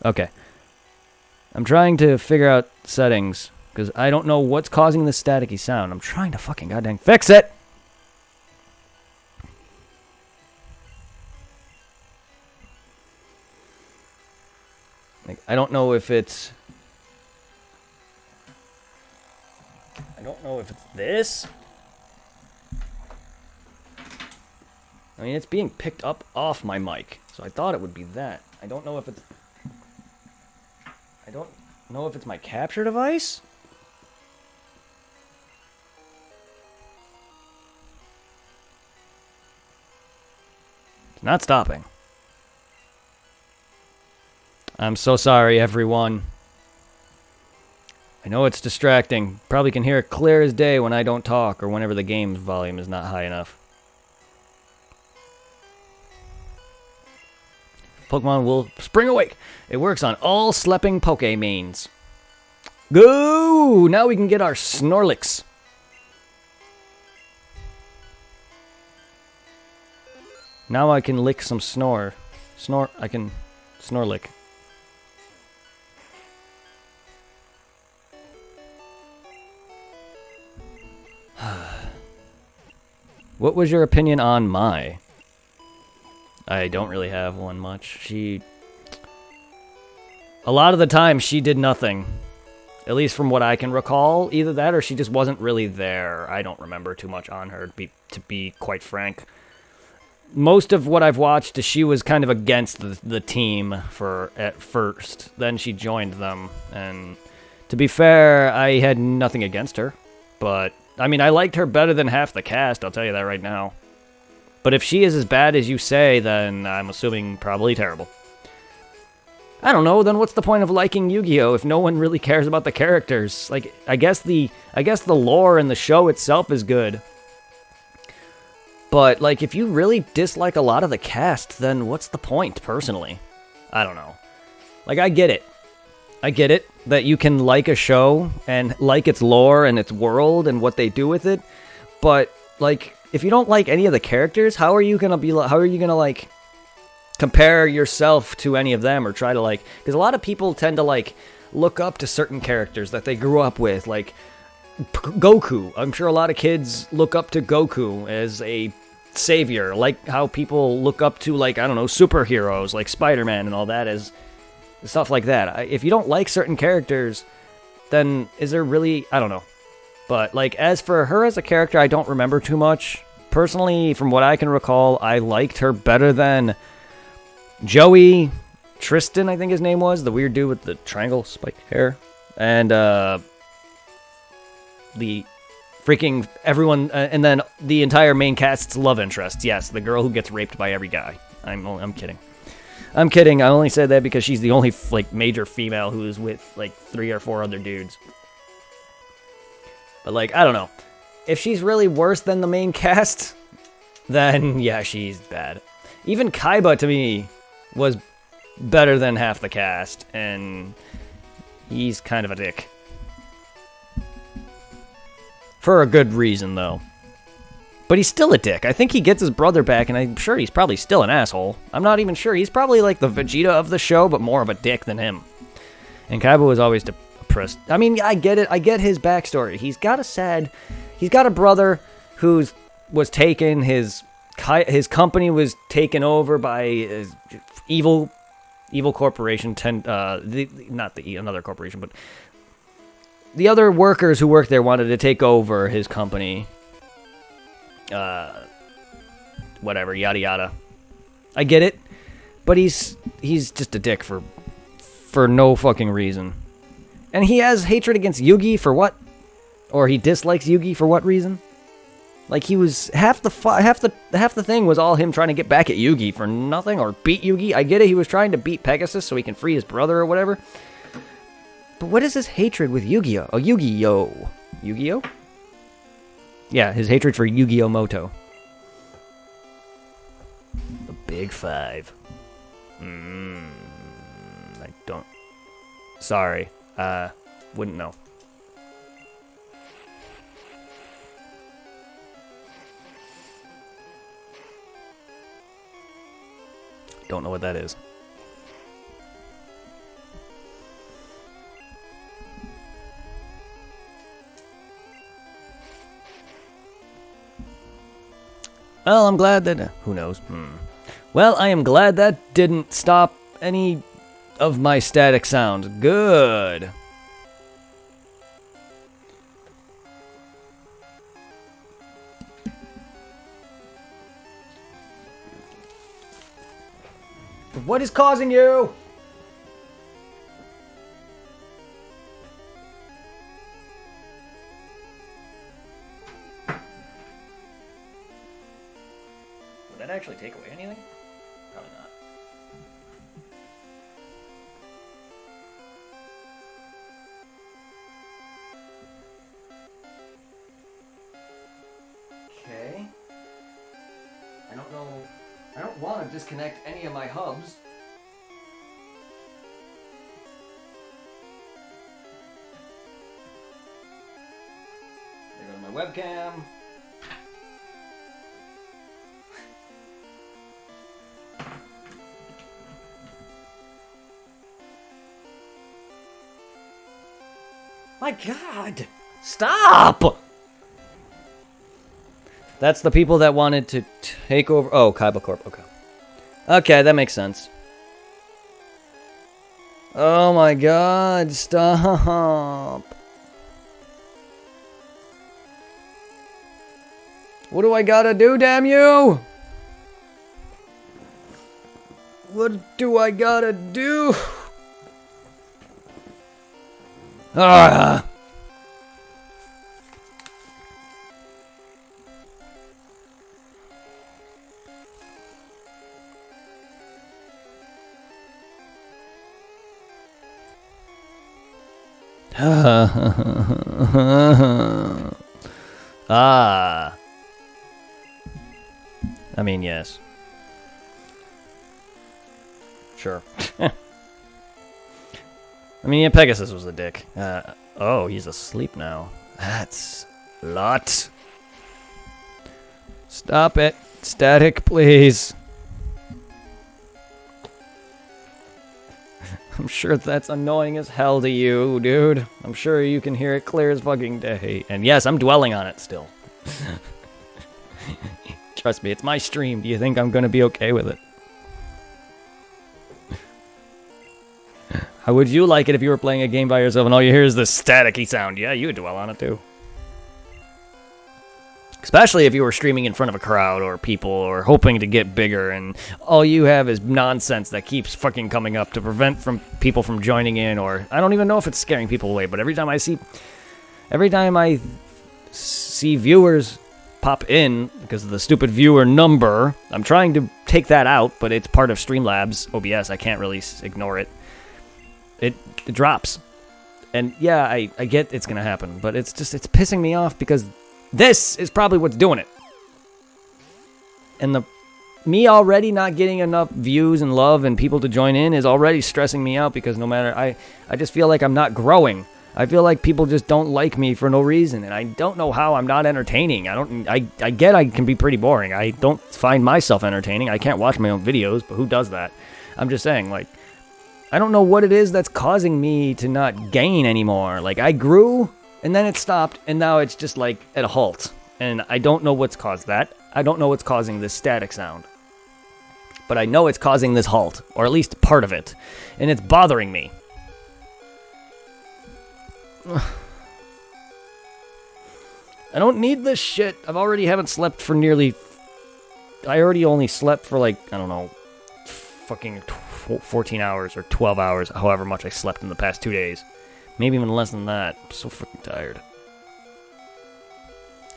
Okay. I'm trying to figure out settings, because I don't know what's causing this staticky sound. I'm trying to fucking goddamn fix it! Like, I don't know if it's this. I mean, it's being picked up off my mic, so I thought it would be that. I don't know if it's my capture device. It's not stopping. I'm so sorry, everyone. I know it's distracting. Probably can hear it clear as day when I don't talk or whenever the game's volume is not high enough. Pokemon will spring awake. It works on all sleeping Pokemains. Go! Now we can get our Snorlax. Now I can lick some I can Snorlick. What was your opinion on Mai? I don't really have one much. A lot of the time, she did nothing. At least from what I can recall. Either that or she just wasn't really there. I don't remember too much on her, to be quite frank. Most of what I've watched, she was kind of against the team at first. Then she joined them. And to be fair, I had nothing against her. But, I mean, I liked her better than half the cast, I'll tell you that right now. But if she is as bad as you say, then I'm assuming probably terrible. I don't know, then what's the point of liking Yu-Gi-Oh! If no one really cares about the characters? Like, I guess the lore and the show itself is good. But, like, if you really dislike a lot of the cast, then what's the point, personally? I don't know. Like, I get it. I get it that you can like a show and like its lore and its world and what they do with it. But, like, if you don't like any of the characters, how are you gonna compare yourself to any of them or try to because a lot of people tend to look up to certain characters that they grew up with, like Goku. I'm sure a lot of kids look up to Goku as a savior, like how people look up to I don't know, superheroes like Spider-Man and all that as stuff like that. If you don't like certain characters, then is there really, I don't know. But, as for her as a character, I don't remember too much. Personally, from what I can recall, I liked her better than Joey, Tristan, I think his name was, the weird dude with the triangle spiked hair, and the freaking everyone, and then the entire main cast's love interest. Yes, the girl who gets raped by every guy. I'm kidding. I'm kidding. I only said that because she's the only like major female who is with like 3 or 4 other dudes. But like, I don't know. If she's really worse than the main cast, then yeah, she's bad. Even Kaiba to me was better than half the cast, and he's kind of a dick. For a good reason, though. But he's still a dick. I think he gets his brother back, and I'm sure he's probably still an asshole. I'm not even sure. He's probably like the Vegeta of the show, but more of a dick than him. And Kaiba was always depressed. I mean, I get it. I get his backstory. He's got a brother who was taken. His company was taken over by evil corporation. Another corporation, but the other workers who worked there wanted to take over his company. Whatever, yada yada. I get it, but he's just a dick for no fucking reason. And he has hatred against Yugi for what? Or he dislikes Yugi for what reason? Like he was half the thing was all him trying to get back at Yugi for nothing, or beat Yugi. I get it, he was trying to beat Pegasus so he can free his brother or whatever. But what is his hatred with Yu-Gi-Oh? Oh, Yu-Gi-Oh! Yu-Gi-Oh? Yeah, his hatred for Yu-Gi-Oh! Moto. The Big Five. I don't... Sorry. Wouldn't know. Don't know what that is. Well, I'm glad that... who knows? Well, I am glad that didn't stop any of my static sounds. Good. What is causing you? Would that actually take away anything? Probably not. Okay. I don't know. I don't want to disconnect any of my hubs. There goes my webcam. My God! Stop! That's the people that wanted to take over... Oh, Kaiba Corp. Okay. Okay, that makes sense. Oh my God, stop. What do I gotta do, damn you? What do I gotta do? Ah! Ah. I mean, yes. Sure. I mean, yeah, Pegasus was a dick. Oh, he's asleep now. That's a lot. Stop it. Static, please. I'm sure that's annoying as hell to you, dude. I'm sure you can hear it clear as fucking day. And yes, I'm dwelling on it still. Trust me, it's my stream. Do you think I'm gonna be okay with it? How would you like it if you were playing a game by yourself and all you hear is this staticky sound? Yeah, you would dwell on it too. Especially if you were streaming in front of a crowd or people or hoping to get bigger and all you have is nonsense that keeps fucking coming up to prevent from people from joining in, or I don't even know if it's scaring people away, but every time I see viewers pop in because of the stupid viewer number, I'm trying to take that out, but it's part of Streamlabs OBS. I can't really ignore it. It drops. And yeah, I get it's going to happen, but it's pissing me off because this is probably what's doing it. And me already not getting enough views and love and people to join in is already stressing me out because no matter, I just feel like I'm not growing. I feel like people just don't like me for no reason, and I don't know how I'm not entertaining. I get I can be pretty boring. I don't find myself entertaining. I can't watch my own videos, but who does that? I'm just saying, like, I don't know what it is that's causing me to not gain anymore. Like, I grew, and then it stopped, and now it's just, like, at a halt. And I don't know what's caused that. I don't know what's causing this static sound. But I know it's causing this halt, or at least part of it. And it's bothering me. I don't need this shit. I haven't slept for nearly... I already only slept for, like, I don't know, fucking 14 hours or 12 hours, however much I slept in the past 2 days. Maybe even less than that. I'm so freaking tired.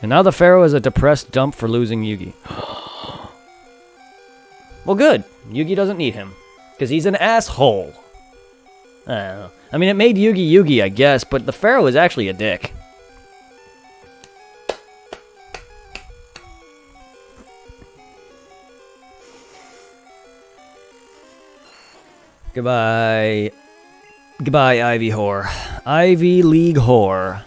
And now the Pharaoh is a depressed dump for losing Yugi. Well, good. Yugi doesn't need him. Because he's an asshole. I don't know. I mean, it made Yugi Yugi, I guess, but the Pharaoh is actually a dick. Goodbye. Goodbye, Ivy Whore. Ivy League Whore.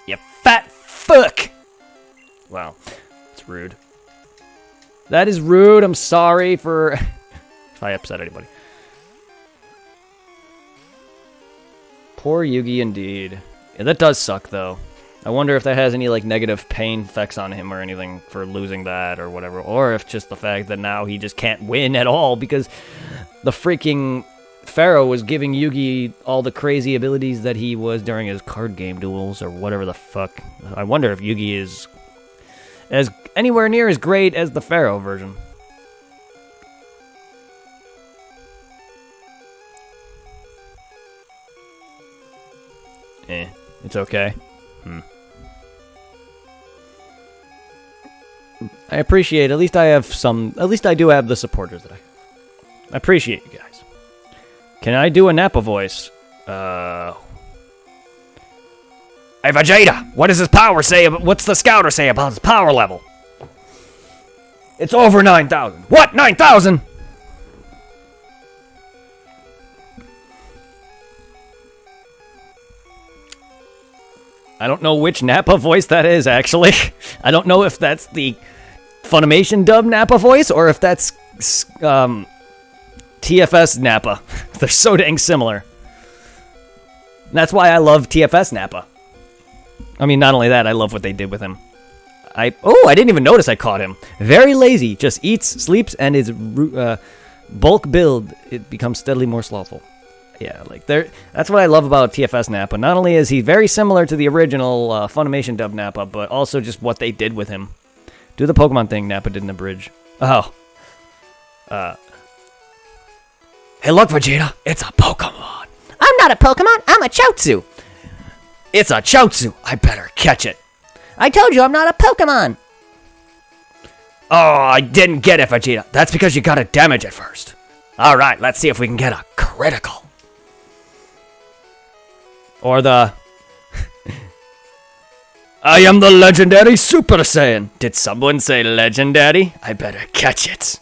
You fat fuck! Wow, it's rude. That is rude. I'm sorry for if I upset anybody. Poor Yugi indeed. Yeah, that does suck, though. I wonder if that has any, like, negative pain effects on him or anything for losing that or whatever. Or if just the fact that now he just can't win at all because the freaking Pharaoh was giving Yugi all the crazy abilities that he was during his card game duels or whatever the fuck. I wonder if Yugi is as anywhere near as great as the Pharaoh version. It's okay. I appreciate, at least I do have the supporters that I appreciate you guys. Can I do a Nappa voice? Hey, Vegeta, what does his power say? What's the scouter say about his power level? It's over 9,000. What? 9,000? I don't know which Nappa voice that is, actually. I don't know if that's the Funimation dub Nappa voice or if that's TFS Nappa. They're so dang similar. And that's why I love TFS Nappa. I mean, not only that, I love what they did with him. I didn't even notice I caught him. Very lazy, just eats, sleeps, and his bulk build, it becomes steadily more slothful. Yeah, like that's what I love about TFS Nappa. Not only is he very similar to the original Funimation dub Nappa, but also just what they did with him. Do the Pokemon thing Nappa did in the bridge. Oh. Hey, look, Vegeta, it's a Pokemon. I'm not a Pokemon, I'm a Chotsu. It's a Chotsu. I better catch it. I told you I'm not a Pokemon. Oh, I didn't get it, Vegeta. That's because you gotta damage it first. Alright, let's see if we can get a critical. Or the... I am the legendary Super Saiyan. Did someone say legendary? I better catch it.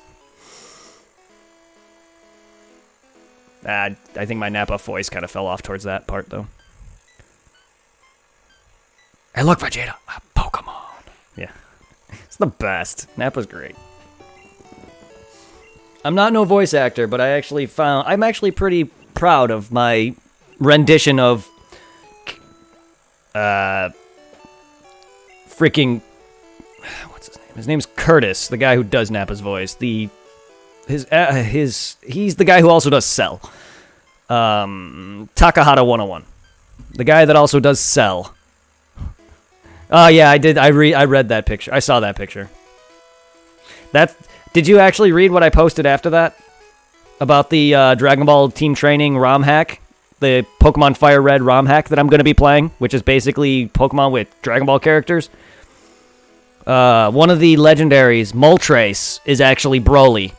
I think my Nappa voice kind of fell off towards that part, though. Hey, look, Vegeta, a Pokemon. Yeah, it's the best. Nappa's great. I'm not no voice actor, but I'm actually pretty proud of my rendition of freaking, what's his name? His name's Curtis, the guy who does Nappa's voice. He's the guy who also does Cell. Takahata 101. The guy that also does Cell. Oh yeah, I did. I read that picture. I saw that picture. Did you actually read what I posted after that? About the Dragon Ball Team Training ROM hack? The Pokemon Fire Red ROM hack that I'm going to be playing, which is basically Pokemon with Dragon Ball characters. One of the legendaries, Moltres, is actually Broly.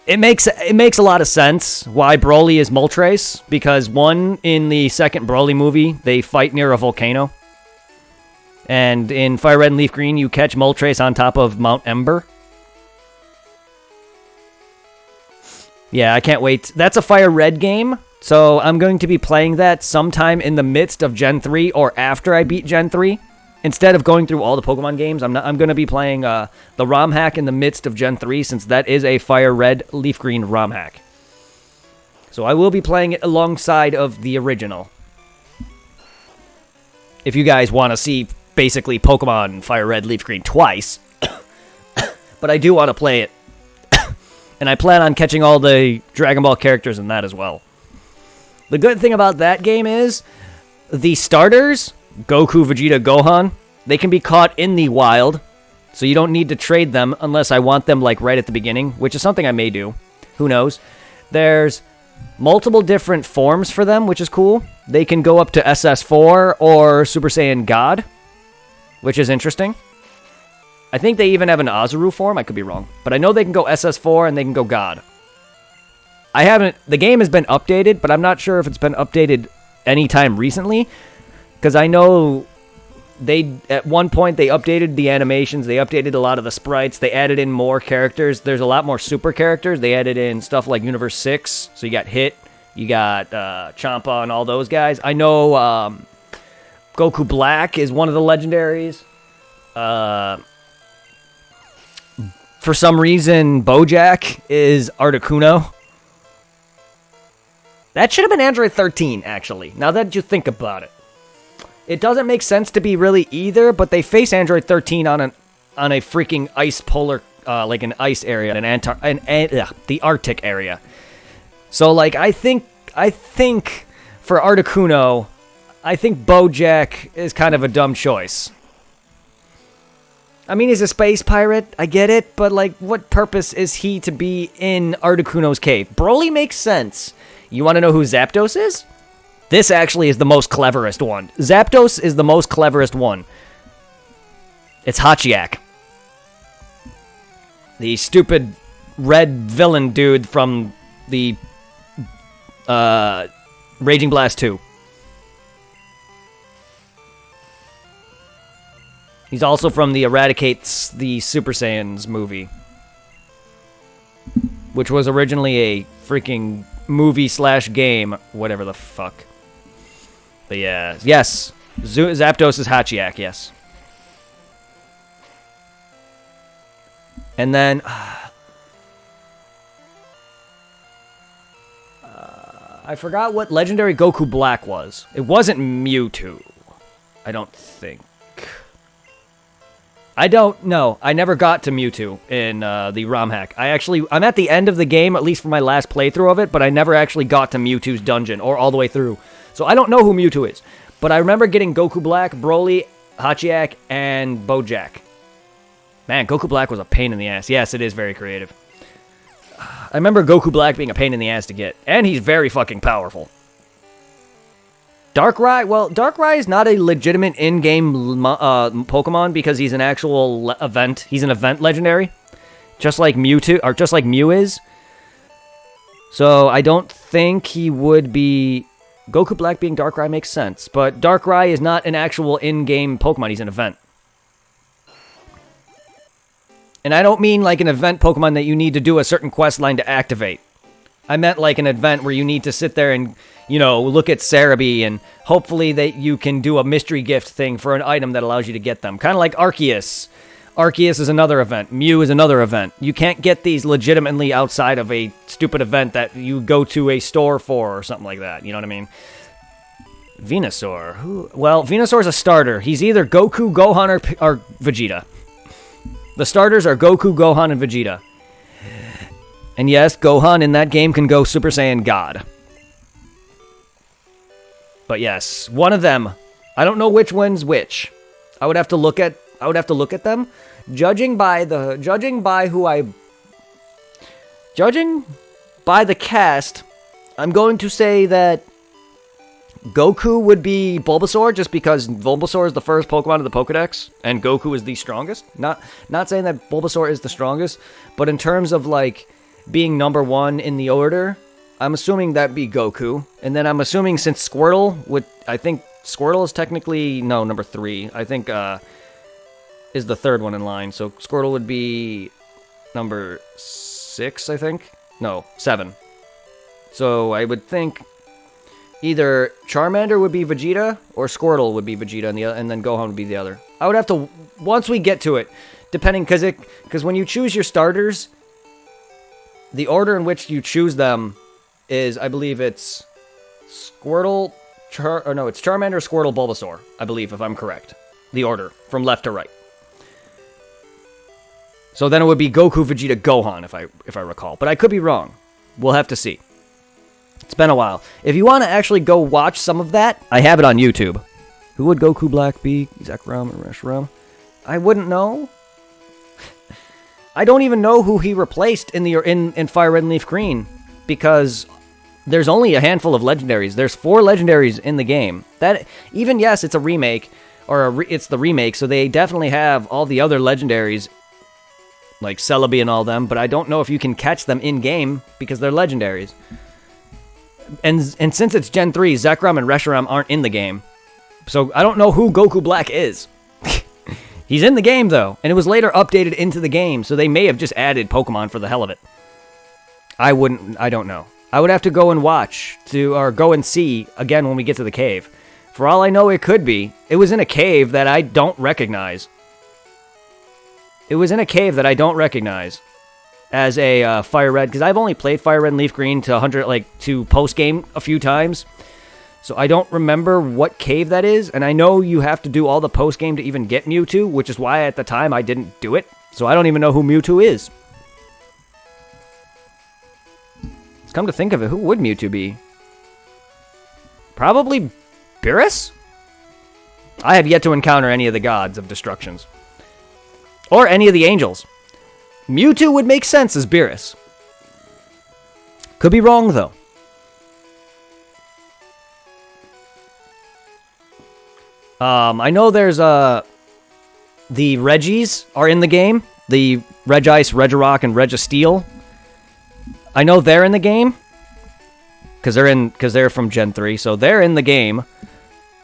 It makes a lot of sense why Broly is Moltres, because one, in the second Broly movie, they fight near a volcano. And in Fire Red and Leaf Green, you catch Moltres on top of Mount Ember. Yeah, I can't wait. That's a Fire Red game, so I'm going to be playing that sometime in the midst of Gen 3 or after I beat Gen 3. Instead of going through all the Pokemon games, I'm going to be playing the ROM hack in the midst of Gen 3, since that is a Fire Red, Leaf Green ROM hack. So I will be playing it alongside of the original. If you guys want to see basically Pokemon Fire Red, Leaf Green twice. But I do want to play it. And I plan on catching all the Dragon Ball characters in that as well. The good thing about that game is the starters, Goku, Vegeta, Gohan, they can be caught in the wild. So you don't need to trade them unless I want them like right at the beginning, which is something I may do. Who knows? There's multiple different forms for them, which is cool. They can go up to SS4 or Super Saiyan God, which is interesting. I think they even have an Azuru form. I could be wrong. But I know they can go SS4 and they can go God. The game has been updated, but I'm not sure if it's been updated anytime recently. Because I know at one point they updated the animations. They updated a lot of the sprites. They added in more characters. There's a lot more super characters. They added in stuff like Universe 6. So you got Hit. You got Champa and all those guys. I know Goku Black is one of the legendaries. For some reason, Bojack is Articuno. That should have been Android 13, actually, now that you think about it. It doesn't make sense to be really either, but they face Android 13 on a freaking ice polar, like an ice area, the Arctic area. So, like, I think for Articuno, I think Bojack is kind of a dumb choice. I mean, he's a space pirate, I get it, but, like, what purpose is he to be in Articuno's cave? Broly makes sense. You want to know who Zapdos is? This actually is the most cleverest one. Zapdos is the most cleverest one. It's Hachiak. The stupid red villain dude from the Raging Blast 2. He's also from the Eradicates the Super Saiyans movie, which was originally a freaking movie/game, whatever the fuck. But yeah, yes, Zapdos is Hachiak, yes. And then I forgot what legendary Goku Black was. It wasn't Mewtwo, I don't think. I don't know. I never got to Mewtwo in the ROM hack. I'm at the end of the game, at least for my last playthrough of it, but I never actually got to Mewtwo's dungeon, or all the way through. So I don't know who Mewtwo is. But I remember getting Goku Black, Broly, Hachiak, and Bojack. Man, Goku Black was a pain in the ass. Yes, it is very creative. I remember Goku Black being a pain in the ass to get, and he's very fucking powerful. Darkrai? Well, Darkrai is not a legitimate in-game Pokemon because he's an actual event. He's an event legendary, just like Mewtwo, or just like Mew is. So I don't think he would be. Goku Black being Darkrai makes sense, but Darkrai is not an actual in-game Pokemon. He's an event. And I don't mean like an event Pokemon that you need to do a certain quest line to activate. I meant like an event where you need to sit there and, you know, look at Cerebi and hopefully that you can do a mystery gift thing for an item that allows you to get them. Kind of like Arceus. Arceus is another event. Mew is another event. You can't get these legitimately outside of a stupid event that you go to a store for or something like that. You know what I mean? Venusaur. Well, Venusaur's a starter. He's either Goku, Gohan, or Vegeta. The starters are Goku, Gohan, and Vegeta. And yes, Gohan in that game can go Super Saiyan God. But yes, one of them. I don't know which one's which. I would have to look at them. Judging by the cast, I'm going to say that Goku would be Bulbasaur, just because Bulbasaur is the first Pokemon of the Pokedex, and Goku is the strongest. Not saying that Bulbasaur is the strongest, but in terms of, like, being number one in the order, I'm assuming that'd be Goku. And then I'm assuming since Squirtle I think Squirtle is technically, no, number 3. I think, is the third one in line. So Squirtle would be number 6, I think. No, 7. So I would think either Charmander would be Vegeta or Squirtle would be Vegeta, and then Gohan would be the other. I would have to, once we get to it, depending, because when you choose your starters, the order in which you choose them is, I believe it's Squirtle, it's Charmander, Squirtle, Bulbasaur, I believe, if I'm correct. The order, from left to right. So then it would be Goku, Vegeta, Gohan, if I recall. But I could be wrong. We'll have to see. It's been a while. If you want to actually go watch some of that, I have it on YouTube. Who would Goku Black be? Zekrom or Reshiram? I wouldn't know. I don't even know who he replaced in Fire Red and Leaf Green, because there's only a handful of legendaries. There's 4 legendaries in the game. That even, yes, it's a remake, or it's the remake, so they definitely have all the other legendaries, like Celebi and all them, but I don't know if you can catch them in-game because they're legendaries. And since it's Gen 3, Zekrom and Reshiram aren't in the game. So I don't know who Goku Black is. He's in the game, though, and it was later updated into the game, so they may have just added Pokemon for the hell of it. I don't know. I would have to go and go and see again when we get to the cave. For all I know, it could be. It was in a cave that I don't recognize. As a Fire Red, because I've only played Fire Red and Leaf Green to post game a few times, so I don't remember what cave that is. And I know you have to do all the post game to even get Mewtwo, which is why at the time I didn't do it. So I don't even know who Mewtwo is. Come to think of it, who would Mewtwo be? Probably Beerus? I have yet to encounter any of the gods of destructions, or any of the angels. Mewtwo would make sense as Beerus. Could be wrong, though. I know there's, the Regis are in the game. The Regice, Regirock, and Registeel. I know they're in the game. Because they're from Gen 3, so they're in the game.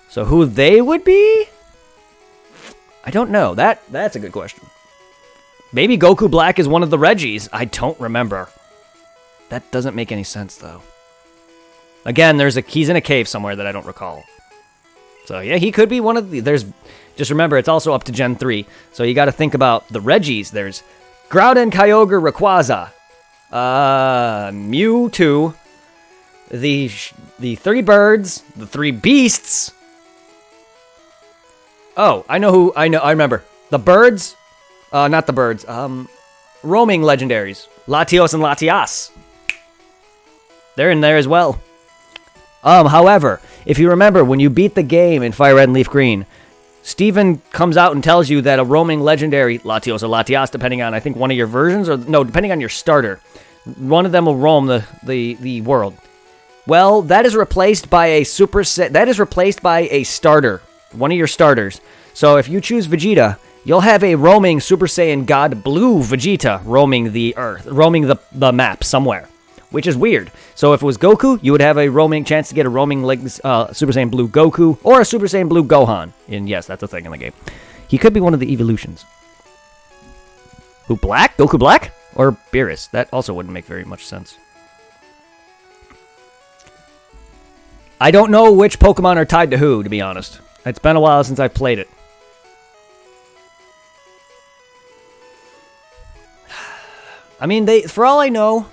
So who they would be? I don't know. That's a good question. Maybe Goku Black is one of the Regis. I don't remember. That doesn't make any sense, though. Again, he's in a cave somewhere that I don't recall. So yeah, he could be one of the... Just remember, it's also up to Gen 3. So you got to think about the Regis. There's Groudon, Kyogre, Rayquaza, Mewtwo, the 3 birds, the 3 beasts. Oh, I remember. The birds... not the birds. Roaming legendaries. Latios and Latias. They're in there as well. However, if you remember, when you beat the game in Fire Red and Leaf Green, Steven comes out and tells you that a roaming legendary, Latios or Latias, depending on, I think, one of your versions, or no, depending on your starter, one of them will roam the world. Well, that is replaced by a starter. One of your starters. So if you choose Vegeta, you'll have a roaming Super Saiyan God Blue Vegeta roaming the Earth, roaming the map somewhere, which is weird. So if it was Goku, you would have a chance to get a roaming Super Saiyan Blue Goku or a Super Saiyan Blue Gohan. And yes, that's a thing in the game. He could be one of the evolutions. Who, Black? Goku Black? Or Beerus? That also wouldn't make very much sense. I don't know which Pokemon are tied to who, to be honest. It's been a while since I've played it. I mean, for all I know,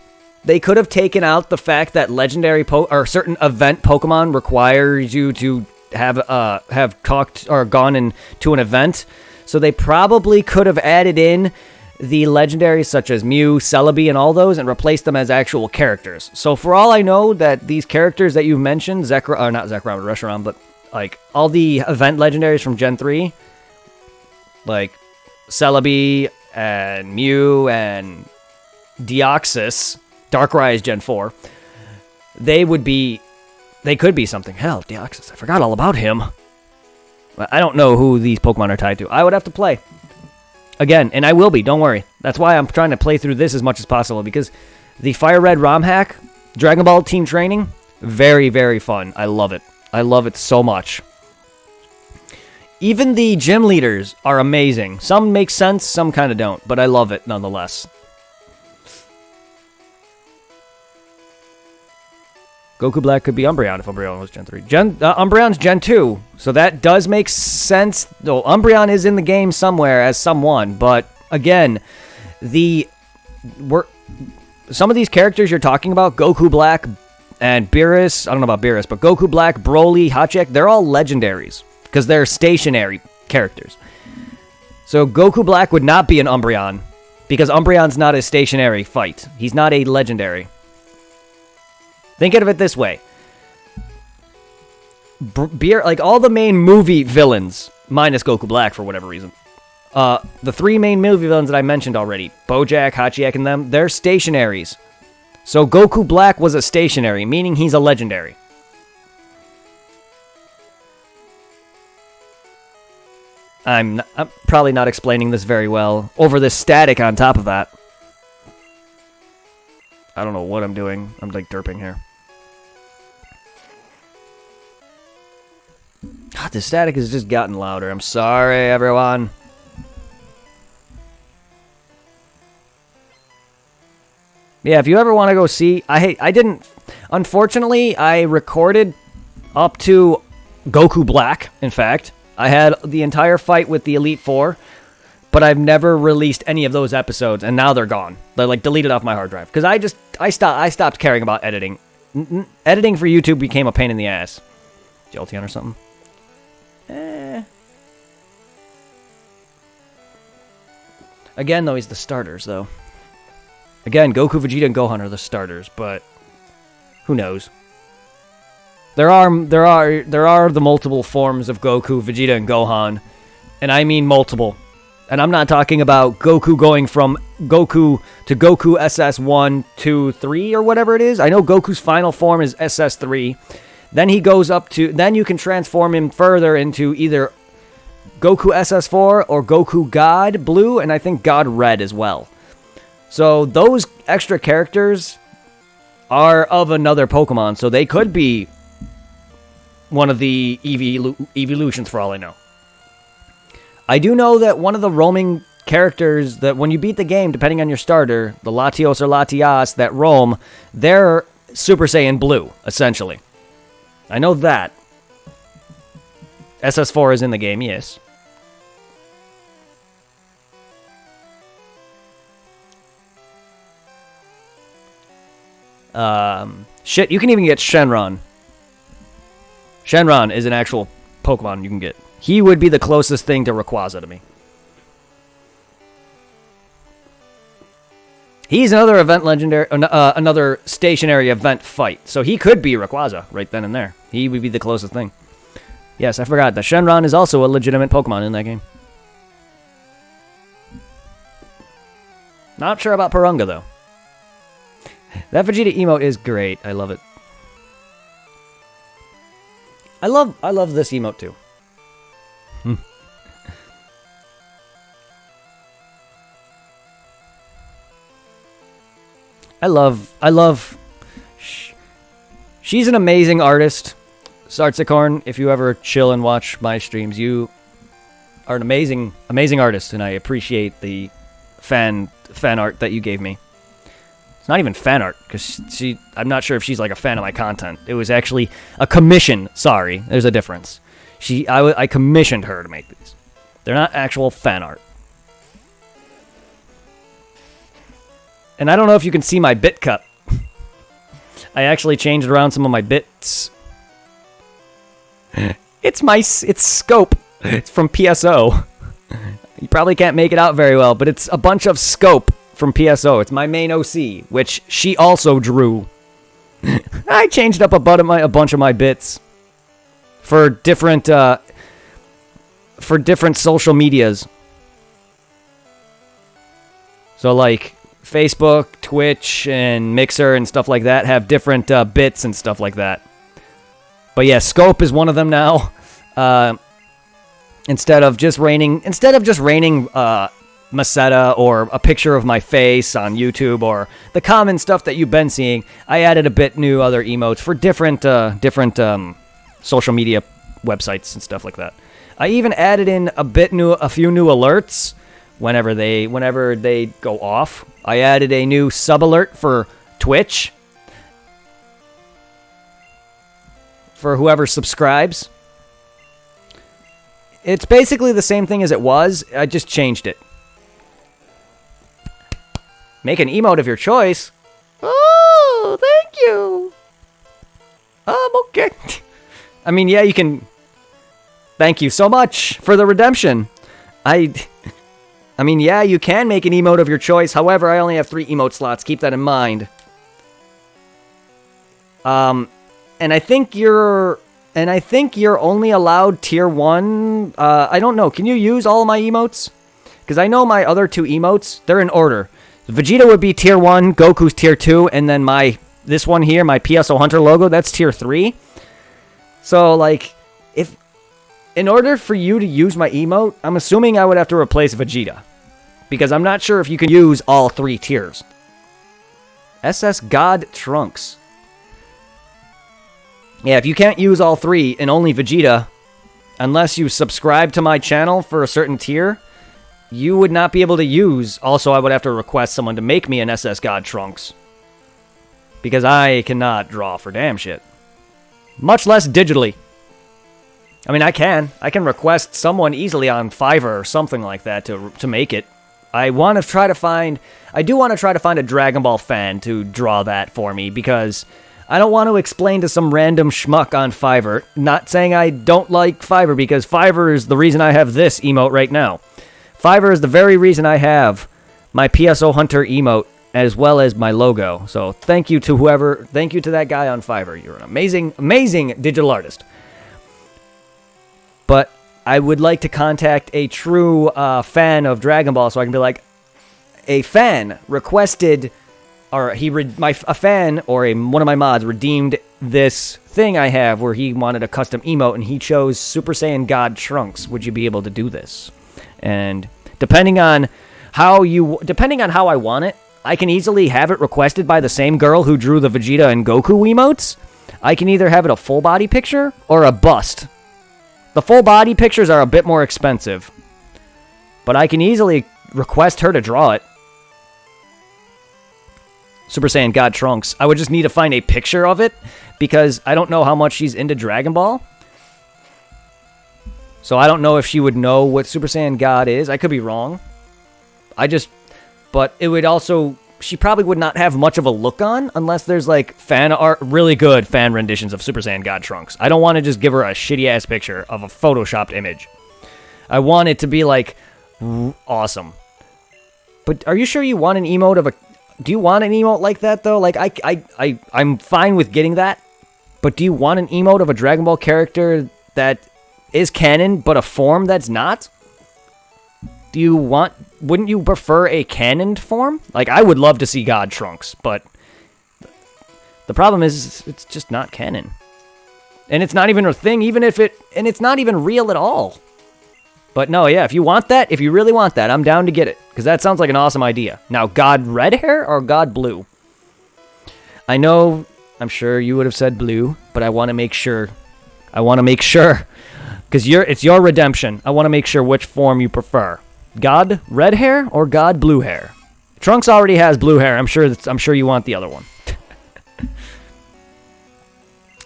they could have taken out the fact that legendary or certain event Pokemon requires you to have talked or gone into an event. So they probably could have added in the legendaries such as Mew, Celebi, and all those and replace them as actual characters. So for all I know, that these characters that you've mentioned, not Zekrom or Reshiram, but like all the event legendaries from Gen 3, like Celebi and Mew and Deoxys, Darkrai is Gen 4, they could be something. Hell, Deoxys, I forgot all about him. I don't know who these Pokemon are tied to. I would have to play. Again, and I will be, don't worry. That's why I'm trying to play through this as much as possible, because the Fire Red ROM hack, Dragon Ball Team Training, very, very fun. I love it. I love it so much. Even the gym leaders are amazing. Some make sense, some kind of don't, but I love it nonetheless. Goku Black could be Umbreon if Umbreon was Gen 3. Umbreon's Gen 2, so that does make sense. Though Umbreon is in the game somewhere as someone, but again, some of these characters you're talking about, Goku Black and Beerus, I don't know about Beerus, but Goku Black, Broly, Hachek, they're all legendaries because they're stationary characters. So Goku Black would not be an Umbreon because Umbreon's not a stationary fight. He's not a legendary. Think of it this way. Like all the main movie villains, minus Goku Black for whatever reason. The three main movie villains that I mentioned already, Bojack, Hachiek, and them, they're stationaries. So Goku Black was a stationary, meaning he's a legendary. I'm probably not explaining this very well. Over the static on top of that. I don't know what I'm doing. I'm like derping here. God, the static has just gotten louder. I'm sorry, everyone. Yeah, if you ever want to go see... Unfortunately, I recorded up to Goku Black, in fact. I had the entire fight with the Elite Four, but I've never released any of those episodes, and now they're gone. They're like deleted off my hard drive because I stopped caring about editing. Editing for YouTube became a pain in the ass. Jolteon or something. Again, though, he's the starters, though. Again, Goku, Vegeta, and Gohan are the starters, but who knows? There are the multiple forms of Goku, Vegeta, and Gohan, and I mean multiple. And I'm not talking about Goku going from Goku to Goku SS1, 2, 3, or whatever it is. I know Goku's final form is SS3. Then he goes up to... Then you can transform him further into either Goku SS4 or Goku God Blue, and I think God Red as well. So those extra characters are of another Pokemon, so they could be one of the evolutions for all I know. I do know that one of the roaming characters that when you beat the game, depending on your starter, the Latios or Latias that roam, they're Super Saiyan Blue, essentially. I know that. SS4 is in the game, yes. Shit, you can even get Shenron. Shenron is an actual Pokemon you can get. He would be the closest thing to Rayquaza to me. He's another event legendary, another stationary event fight. So he could be Rayquaza right then and there. He would be the closest thing. Yes, I forgot that Shenron is also a legitimate Pokemon in that game. Not sure about Purunga though. That Vegeta emote is great. I love it. I love this emote too. I love she's an amazing artist. Sartzicorn, if you ever chill and watch my streams, you are an amazing artist, and I appreciate the fan art that you gave me. It's not even fan art, because I'm not sure if she's like a fan of my content. It was actually a commission. Sorry, there's a difference. I commissioned her to make these. They're not actual fan art. And I don't know if you can see my bit cut. I actually changed around some of my bits. It's scope. It's from PSO. You probably can't make it out very well, but it's a bunch of Scope from PSO. It's my main OC, which she also drew. I changed up a bunch of my bits for different social medias. So like Facebook, Twitch, and Mixer and stuff like that have different bits and stuff like that. But yeah, Scope is one of them now. Instead of just raining Maceta or a picture of my face on YouTube or the common stuff that you've been seeing, I added a bit new other emotes for different social media websites and stuff like that. I even added in a few new alerts whenever they go off. I added a new sub alert for Twitch for whoever subscribes. It's basically the same thing as it was. I just changed it. Make an emote of your choice. Oh, thank you. Okay. I mean, yeah, you can. Thank you so much for the redemption. I mean, yeah, you can make an emote of your choice. However, I only have 3 emote slots. Keep that in mind. And I think you're only allowed tier 1. I don't know. Can you use all of my emotes? Because I know my other 2 emotes, they're in order. Vegeta would be tier 1, Goku's tier 2, and then this one here, my PSO Hunter logo, that's tier 3. So, like, in order for you to use my emote, I'm assuming I would have to replace Vegeta. Because I'm not sure if you can use all 3 tiers. SS God Trunks. Yeah, if you can't use all 3 and only Vegeta, unless you subscribe to my channel for a certain tier, you would not be able to use. Also, I would have to request someone to make me an SS God Trunks. Because I cannot draw for damn shit. Much less digitally. I mean, I can request someone easily on Fiverr or something like that to make it. I do want to try to find a Dragon Ball fan to draw that for me, because I don't want to explain to some random schmuck on Fiverr. Not saying I don't like Fiverr, because Fiverr is the reason I have this emote right now. Fiverr is the very reason I have my PSO Hunter emote as well as my logo. So thank you to that guy on Fiverr. You're an amazing, amazing digital artist. But I would like to contact a true fan of Dragon Ball, so I can be like, a fan requested, or a fan or one of my mods redeemed this thing I have where he wanted a custom emote and he chose Super Saiyan God Trunks. Would you be able to do this? And depending on how I want it, I can easily have it requested by the same girl who drew the Vegeta and Goku emotes. I can either have it a full body picture or a bust. The full body pictures are a bit more expensive, but I can easily request her to draw it. Super Saiyan God Trunks. I would just need to find a picture of it, because I don't know how much she's into Dragon Ball. So I don't know if she would know what Super Saiyan God is. I could be wrong. But it would also, she probably would not have much of a look on unless there's like fan art, really good fan renditions of Super Saiyan God Trunks. I don't want to just give her a shitty ass picture of a photoshopped image. I want it to be like awesome. But are you sure you want an emote of a? Do you want an emote like that though? Like I'm fine with getting that. But do you want an emote of a Dragon Ball character that is canon but a form that's not? Wouldn't you prefer a canon form? Like, I would love to see God Trunks, but the problem is it's just not canon. And it's not even a thing, and it's not even real at all. But no, yeah, if you really want that, I'm down to get it, because that sounds like an awesome idea. Now, God Red Hair or God Blue? I'm sure you would have said blue, but I want to make sure. Because it's your redemption. I want to make sure which form you prefer. God Red Hair or God Blue Hair? Trunks already has blue hair. I'm sure you want the other one.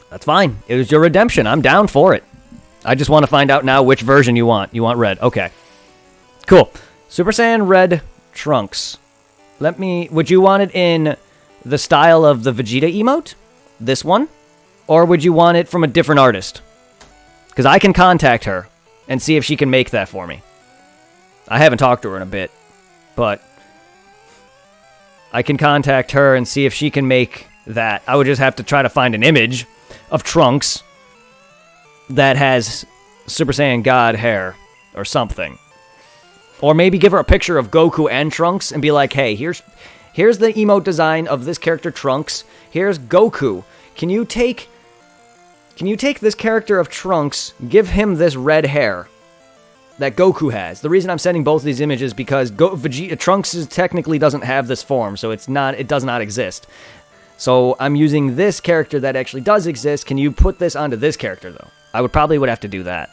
That's fine. It was your redemption. I'm down for it. I just want to find out now which version you want. You want red. Okay. Cool. Super Saiyan Red Trunks. Would you want it in the style of the Vegeta emote? This one? Or would you want it from a different artist? Because I can contact her and see if she can make that for me. I haven't talked to her in a bit, but I can contact her and see if she can make that. I would just have to try to find an image of Trunks that has Super Saiyan God hair or something. Or maybe give her a picture of Goku and Trunks and be like, hey, here's the emote design of this character Trunks. Here's Goku. Can you take this character of Trunks, give him this red hair that Goku has? The reason I'm sending both of these images because Trunks technically doesn't have this form, so it does not exist. So I'm using this character that actually does exist. Can you put this onto this character though? I would have to do that.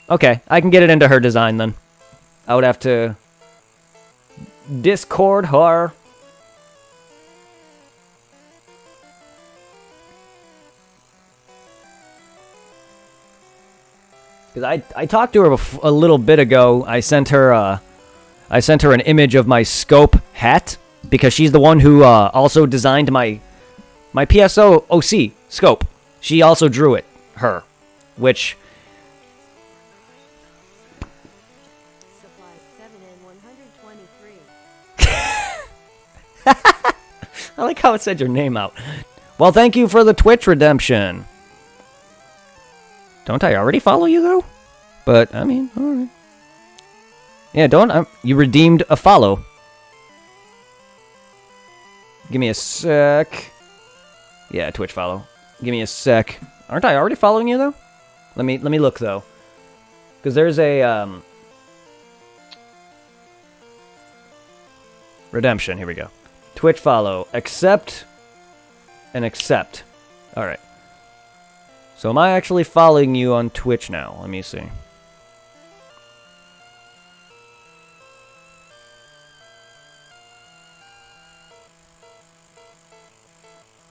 Okay, I can get it into her design then. I would have to Discord her. Because I talked to her a little bit ago. I sent her an image of my scope hat because she's the one who also designed my PSO OC scope. She also drew it, her, which. Supply 7 and 123. I like how it said your name out. Well, thank you for the Twitch redemption. Don't I already follow you, though? But, I mean, alright. Yeah, you redeemed a follow. Give me a sec. Yeah, Twitch follow. Give me a sec. Aren't I already following you, though? Let me look, though. Because there's a, redemption. Here we go. Twitch follow. Accept and accept. Alright. So am I actually following you on Twitch now? Let me see.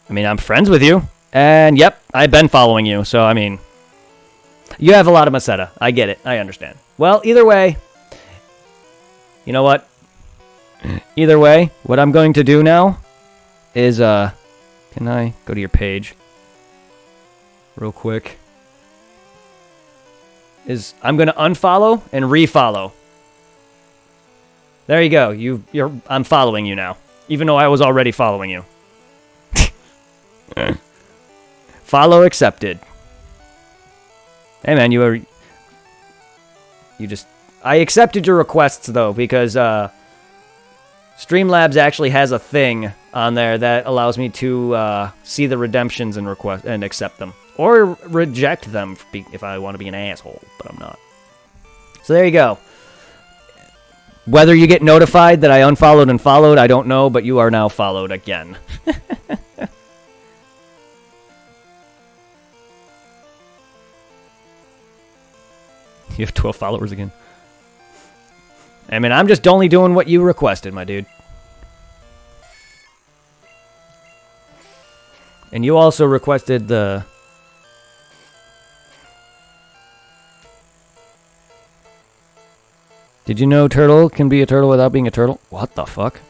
I mean, I'm friends with you. And yep, I've been following you. So, I mean, you have a lot of Masetta. I get it. I understand. Well, either way, you know what? Either way, what I'm going to do now is, can I go to your page real quick? I'm going to unfollow and refollow. There you go. I'm following you now, even though I was already following you. Follow accepted. Hey man, I accepted your requests though, because Streamlabs actually has a thing on there that allows me to see the redemptions and request and accept them, or reject them if I want to be an asshole, but I'm not. So there you go. Whether you get notified that I unfollowed and followed, I don't know, but you are now followed again. You have 12 followers again. I mean, I'm just only doing what you requested, my dude. And you also requested the... Did you know turtle can be a turtle without being a turtle? What the fuck?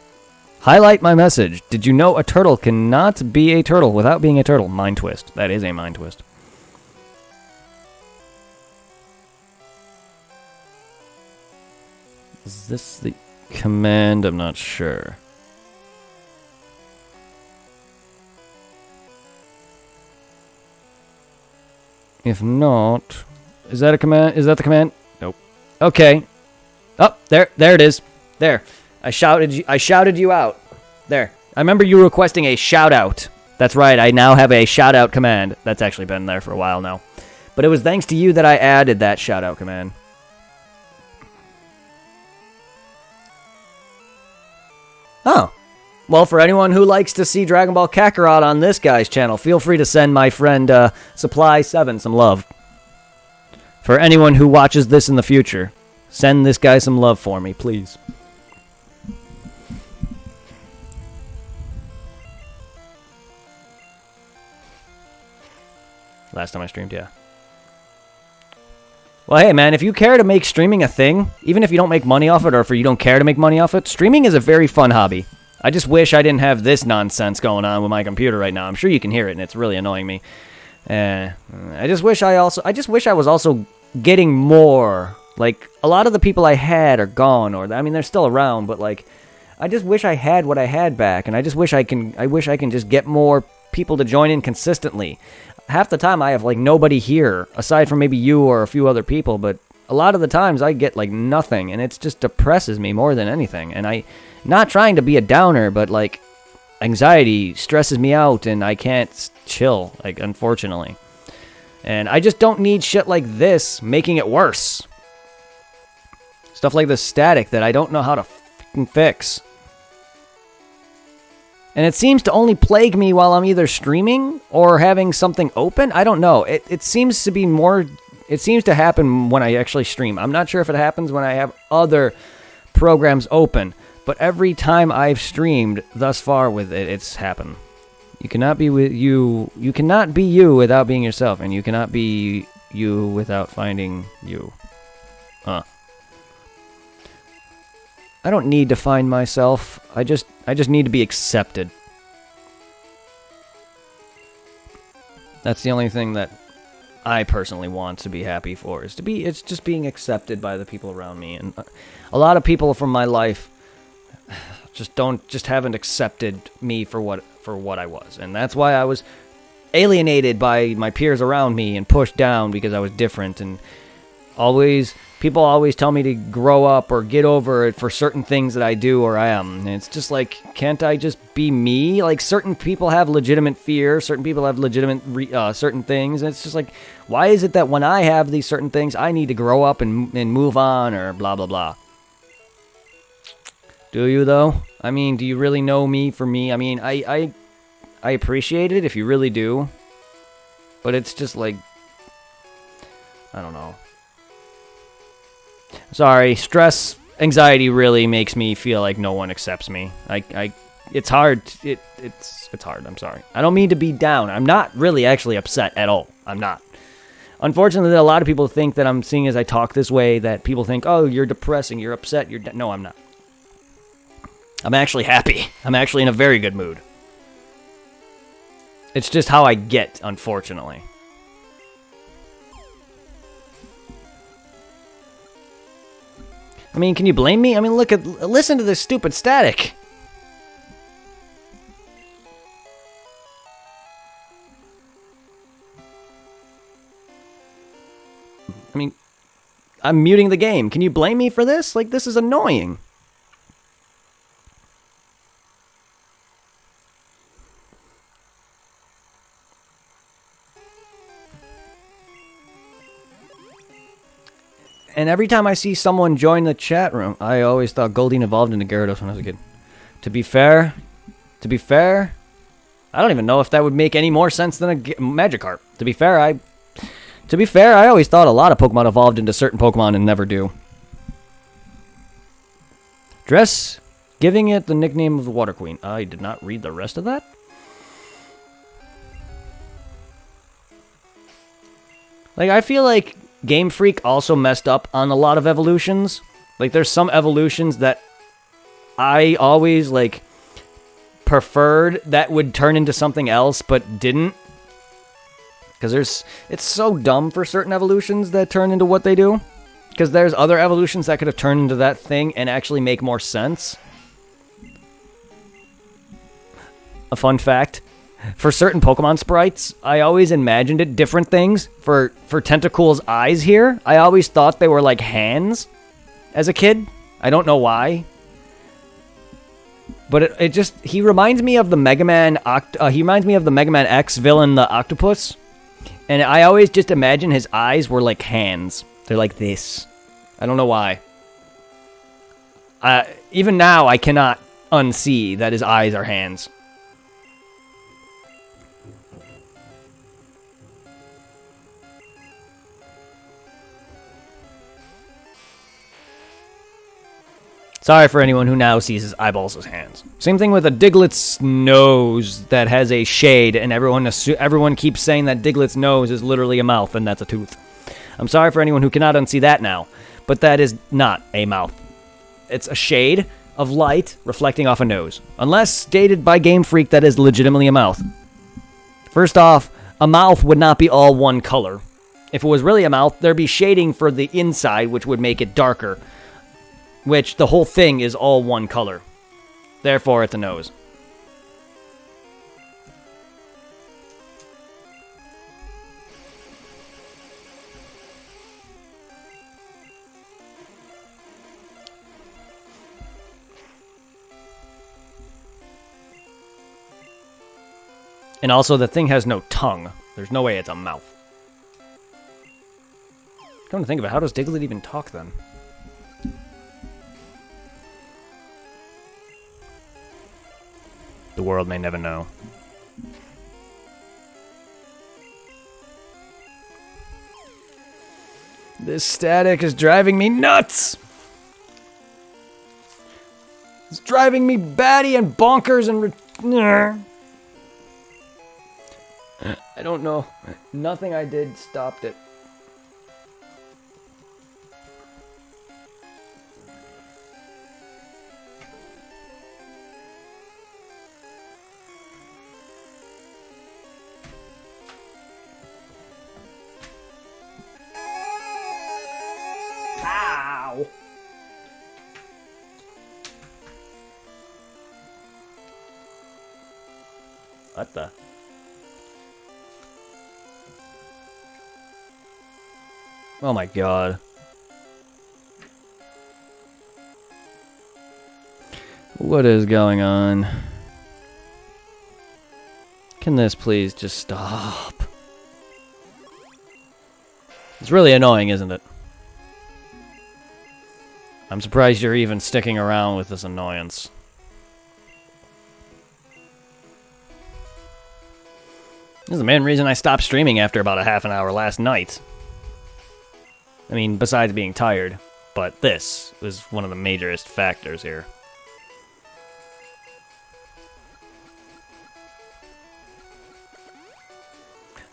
Highlight my message. Did you know a turtle cannot be a turtle without being a turtle? Mind twist. That is a mind twist. Is this the command? I'm not sure. If not, is that a command? Is that the command? Nope. Okay. Oh, there it is. There. I shouted you out. There. I remember you requesting a shout out. That's right. I now have a shout out command. That's actually been there for a while now. But it was thanks to you that I added that shout out command. Oh. Well, for anyone who likes to see Dragon Ball Kakarot on this guy's channel, feel free to send my friend Supply7 some love. For anyone who watches this in the future, send this guy some love for me, please. Last time I streamed, yeah. Well, hey, man, if you care to make streaming a thing, even if you don't make money off it or if you don't care to make money off it, streaming is a very fun hobby. I just wish I didn't have this nonsense going on with my computer right now. I'm sure you can hear it, and it's really annoying me. I just wish I was also getting more, like, a lot of the people I had are gone, or I mean, they're still around, but like, I just wish I had what I had back, and I just wish I can just get more people to join in consistently. Half the time I have like nobody here aside from maybe you or a few other people, but a lot of the times I get like nothing, and it just depresses me more than anything. And I, not trying to be a downer, but like anxiety stresses me out and I can't chill, like, unfortunately. And I just don't need shit like this making it worse. Stuff like the static that I don't know how to fucking fix. And it seems to only plague me while I'm either streaming or having something open. I don't know. It seems to be more... It seems to happen when I actually stream. I'm not sure if it happens when I have other programs open. But every time I've streamed thus far with it, it's happened. You cannot be you cannot be you without being yourself. And you cannot be you without finding you. Huh. I don't need to find myself. I just need to be accepted. That's the only thing that I personally want to be happy for, is it's just being accepted by the people around me. And a lot of people from my life just haven't accepted me for what I was. And that's why I was alienated by my peers around me and pushed down, because I was different. And people always tell me to grow up or get over it for certain things that I do or I am. And it's just like, can't I just be me? Like, certain people have legitimate fear, certain people have legitimate certain things. And it's just like, why is it that when I have these certain things, I need to grow up and move on, or blah, blah, blah? Do you, though? I mean, do you really know me for me? I mean, I appreciate it if you really do. But it's just like, I don't know. Sorry, stress, anxiety really makes me feel like no one accepts me. It's hard. It's hard. I'm sorry. I don't mean to be down. I'm not really actually upset at all. I'm not. Unfortunately, a lot of people think that I'm seeing as I talk this way, that people think, oh, you're depressing, you're upset, no, I'm not. I'm actually happy. I'm actually in a very good mood. It's just how I get, unfortunately. I mean, can you blame me? I mean, listen to this stupid static. I mean, I'm muting the game. Can you blame me for this? Like, this is annoying. And every time I see someone join the chat room, I always thought Goldeen evolved into Gyarados when I was a kid. To be fair, I don't even know if that would make any more sense than a Magikarp. To be fair, I always thought a lot of Pokemon evolved into certain Pokemon and never do. Dress, giving it the nickname of the Water Queen. I did not read the rest of that. Like, I feel like Game Freak also messed up on a lot of evolutions. Like, there's some evolutions that I always, like, preferred that would turn into something else, but didn't. Because it's so dumb for certain evolutions that turn into what they do. Because there's other evolutions that could have turned into that thing and actually make more sense. A fun fact. For certain Pokemon sprites, I always imagined it different things. For Tentacruel's eyes here, I always thought they were like hands as a kid. I don't know why. But he reminds me of the Mega Man he reminds me of the Mega Man X villain, the Octopus. And I always just imagine his eyes were like hands. They're like this. I don't know why. Even now, I cannot unsee that his eyes are hands. Sorry for anyone who now sees his eyeballs as hands. Same thing with a Diglett's nose that has a shade, and everyone keeps saying that Diglett's nose is literally a mouth, and that's a tooth. I'm sorry for anyone who cannot unsee that now, but that is not a mouth. It's a shade of light reflecting off a nose. Unless stated by Game Freak that is legitimately a mouth. First off, a mouth would not be all one color. If it was really a mouth, there'd be shading for the inside, which would make it darker. Which the whole thing is all one color. Therefore, it's a nose. And also, the thing has no tongue. There's no way it's a mouth. Come to think of it, how does Diglett even talk then? The world may never know. This static is driving me nuts! It's driving me batty and bonkers and... I don't know. Nothing I did stopped it. Ow! What the? Oh my god. What is going on? Can this please just stop? It's really annoying, isn't it? I'm surprised you're even sticking around with this annoyance. This is the main reason I stopped streaming after about a half an hour last night. I mean, besides being tired, but this was one of the majorest factors here.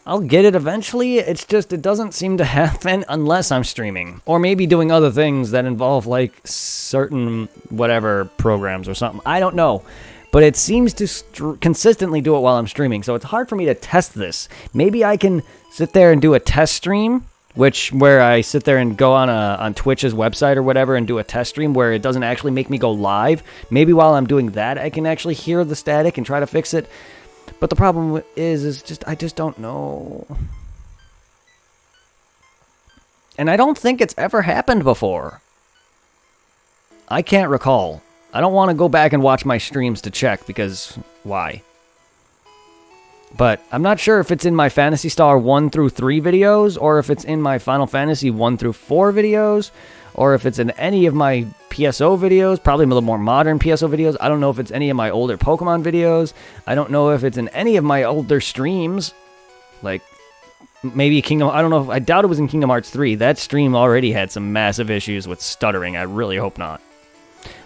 I'll get it eventually, it's just it doesn't seem to happen unless I'm streaming. Or maybe doing other things that involve, like, certain whatever programs or something. I don't know. But it seems to consistently do it while I'm streaming, so it's hard for me to test this. Maybe I can sit there and do a test stream, where I sit there and go on Twitch's website or whatever and do a test stream where it doesn't actually make me go live. Maybe while I'm doing that, I can actually hear the static and try to fix it. But the problem is I just don't know. And I don't think it's ever happened before. I can't recall. I don't want to go back and watch my streams to check because why? But I'm not sure if it's in my Phantasy Star 1 through 3 videos, or if it's in my Final Fantasy 1 through 4 videos, or if it's in any of my PSO videos, probably a little more modern PSO videos. I don't know if it's any of my older Pokemon videos. I don't know if it's in any of my older streams. Like, maybe Kingdom... I don't know. I doubt it was in Kingdom Hearts 3. That stream already had some massive issues with stuttering. I really hope not.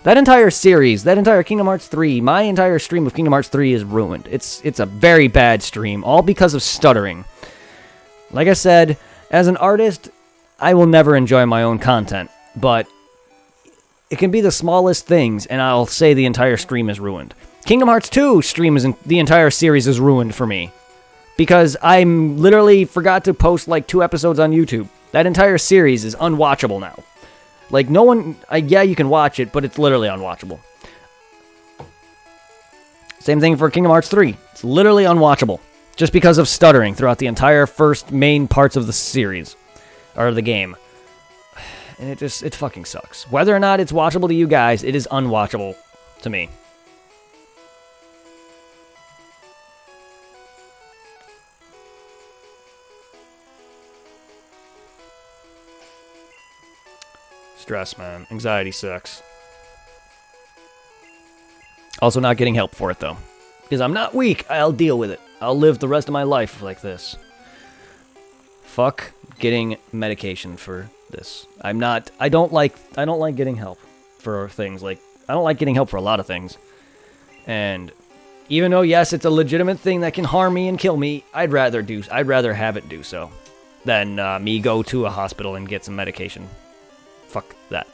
That entire series, that entire Kingdom Hearts 3, my entire stream of Kingdom Hearts 3 is ruined. It's a very bad stream, all because of stuttering. Like I said, as an artist, I will never enjoy my own content, but it can be the smallest things, and I'll say the entire stream is ruined. Kingdom Hearts 2 stream the entire series is ruined for me, because I literally forgot to post like 2 episodes on YouTube. That entire series is unwatchable now. Like, no one... yeah, you can watch it, but it's literally unwatchable. Same thing for Kingdom Hearts 3. It's literally unwatchable. Just because of stuttering throughout the entire first main parts of the series. Or the game. And it fucking sucks. Whether or not it's watchable to you guys, it is unwatchable to me. Stress, man. Anxiety sucks. Also not getting help for it, though. Because I'm not weak. I'll deal with it. I'll live the rest of my life like this. Fuck getting medication for this. I don't like getting help for things. Like, I don't like getting help for a lot of things. And even though, yes, it's a legitimate thing that can harm me and kill me, I'd rather have it do so than me go to a hospital and get some medication. Fuck that.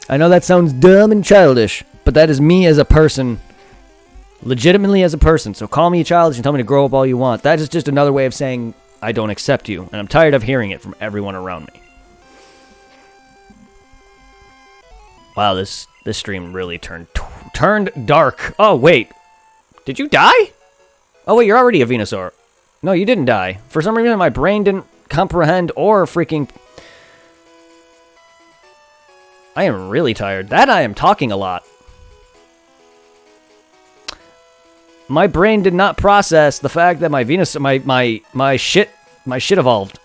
I know that sounds dumb and childish, but that is me as a person. Legitimately as a person. So call me childish and tell me to grow up all you want. That is just another way of saying I don't accept you, and I'm tired of hearing it from everyone around me. Wow, this stream really turned dark. Oh, wait. Did you die? Oh, wait, you're already a Venusaur. No, you didn't die. For some reason, my brain didn't comprehend or freaking... I am really tired. That I am talking a lot. My brain did not process the fact that my my shit evolved.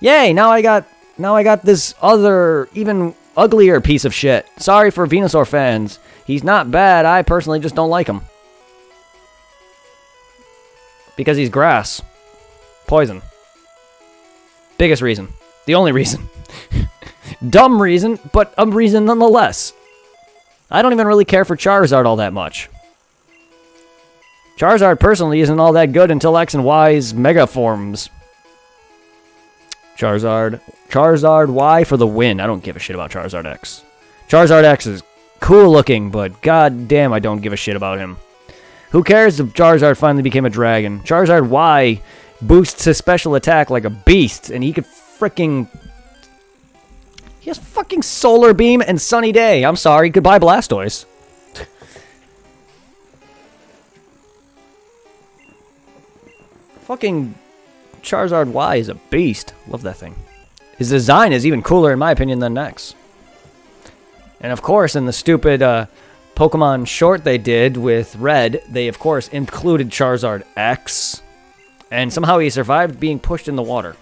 Yay! Now I got this other even uglier piece of shit. Sorry for Venusaur fans. He's not bad. I personally just don't like him. Because he's grass. Poison. Biggest reason. The only reason. Dumb reason, but a reason nonetheless. I don't even really care for Charizard all that much. Charizard personally isn't all that good until X and Y's Mega Forms. Charizard Y for the win. I don't give a shit about Charizard X. Charizard X is cool looking, but god damn I don't give a shit about him. Who cares if Charizard finally became a dragon? Charizard Y boosts his special attack like a beast, and he could freaking... He has fucking Solar Beam and Sunny Day. I'm sorry. Goodbye, Blastoise. Fucking Charizard Y is a beast. Love that thing. His design is even cooler, in my opinion, than X. And of course, in the stupid Pokemon short they did with Red, they of course included Charizard X. And somehow he survived being pushed in the water.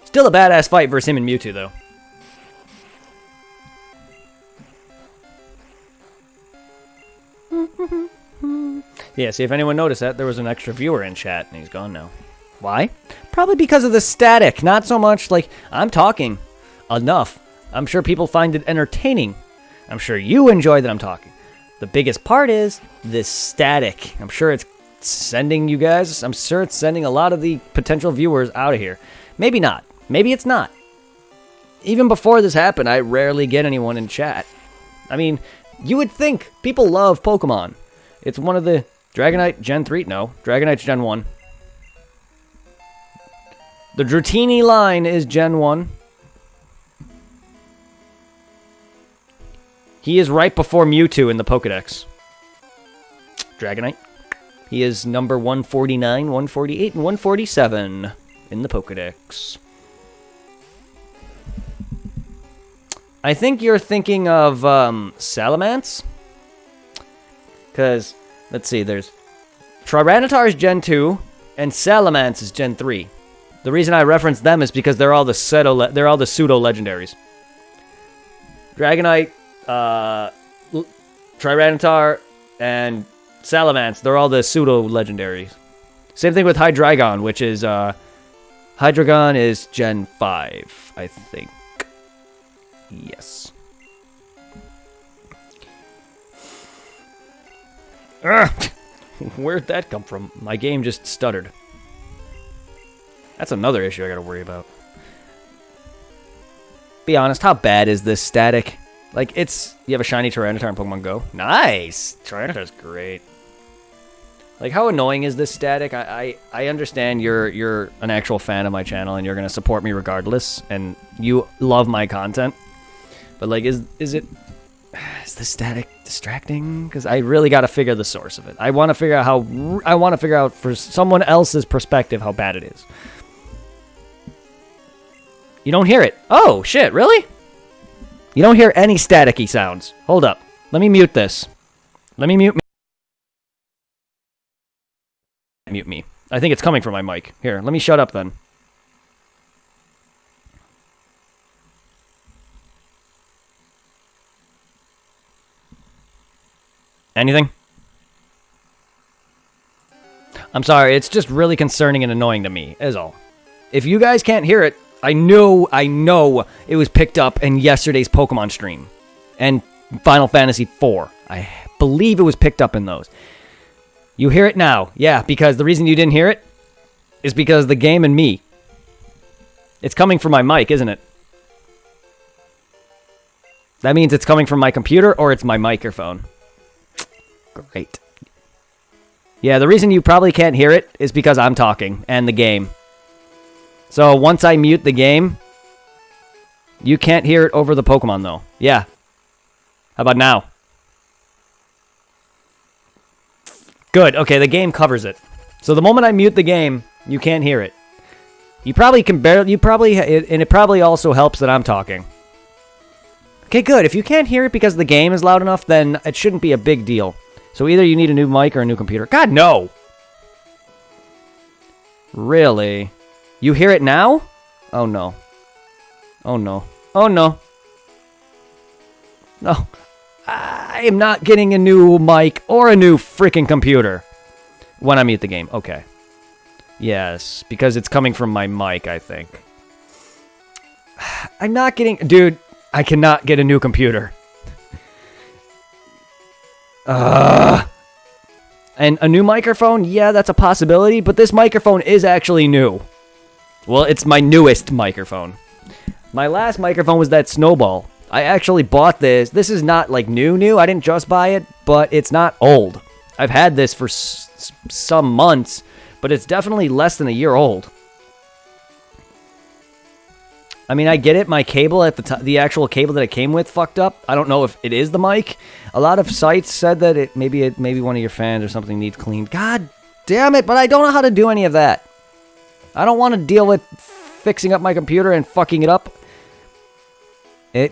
Still a badass fight versus him and Mewtwo, though. Yeah, see if anyone noticed that, there was an extra viewer in chat, and he's gone now. Why? Probably because of the static, not so much like, I'm talking enough. I'm sure people find it entertaining. I'm sure you enjoy that I'm talking. The biggest part is this static. I'm sure it's sending you guys, I'm sure it's sending a lot of the potential viewers out of here. Maybe not. Maybe it's not. Even before this happened, I rarely get anyone in chat. I mean, you would think people love Pokemon. It's one of the... Dragonite Gen 3? No. Dragonite's Gen 1. The Dratini line is Gen 1. He is right before Mewtwo in the Pokedex. Dragonite. He is number 149, 148, and 147 in the Pokedex. I think you're thinking of Salamence. Because, let's see, there's Tyranitar is Gen 2, and Salamence is Gen 3. The reason I reference them is because they're all the pseudo-legendaries. Dragonite, Tyranitar, and Salamence, they're all the pseudo-legendaries. Same thing with Hydreigon, which is, Hydreigon is Gen 5, I think. Yes. Where'd that come from? My game just stuttered. That's another issue I gotta worry about. Be honest, how bad is this static? Like, it's... You have a shiny Tyranitar in Pokemon Go? Nice! Tyranitar's great. Like, how annoying is this static? I understand you're an actual fan of my channel and you're gonna support me regardless, and you love my content. But, like, is this static distracting? Because I really got to figure the source of it. I want to figure out for someone else's perspective how bad it is. You don't hear it. Oh, shit, really? You don't hear any staticky sounds. Hold up. Let me mute this. Let me mute me. Mute me. I think it's coming from my mic. Here, let me shut up then. Anything? I'm sorry, it's just really concerning and annoying to me, is all. If you guys can't hear it, I know it was picked up in yesterday's Pokemon stream. And Final Fantasy IV. I believe it was picked up in those. You hear it now. Yeah, because the reason you didn't hear it is because the game and me. It's coming from my mic, isn't it? That means it's coming from my computer or it's my microphone. Great. Yeah, the reason you probably can't hear it is because I'm talking and the game. So once I mute the game, you can't hear it over the Pokemon, though. Yeah. How about now? Good. Okay, the game covers it. So the moment I mute the game, you can't hear it. You probably can barely... and it probably also helps that I'm talking. Okay, good. If you can't hear it because the game is loud enough, then it shouldn't be a big deal. So either you need a new mic or a new computer. God, no! Really? You hear it now? Oh, no. Oh, no. Oh, no. No. I am not getting a new mic or a new freaking computer when I mute the game. Okay. Yes, because it's coming from my mic, I think. I'm not getting... Dude, I cannot get a new computer. And a new microphone? Yeah, that's a possibility, but this microphone is actually new. Well, it's my newest microphone. My last microphone was that Snowball. I actually bought this. This is not, like, new. I didn't just buy it, but it's not old. I've had this for some months, but it's definitely less than a year old. I mean, I get it. My cable at the actual cable that it came with fucked up. I don't know if it is the mic. A lot of sites said that maybe one of your fans or something needs cleaned. God damn it! But I don't know how to do any of that. I don't want to deal with fixing up my computer and fucking it up.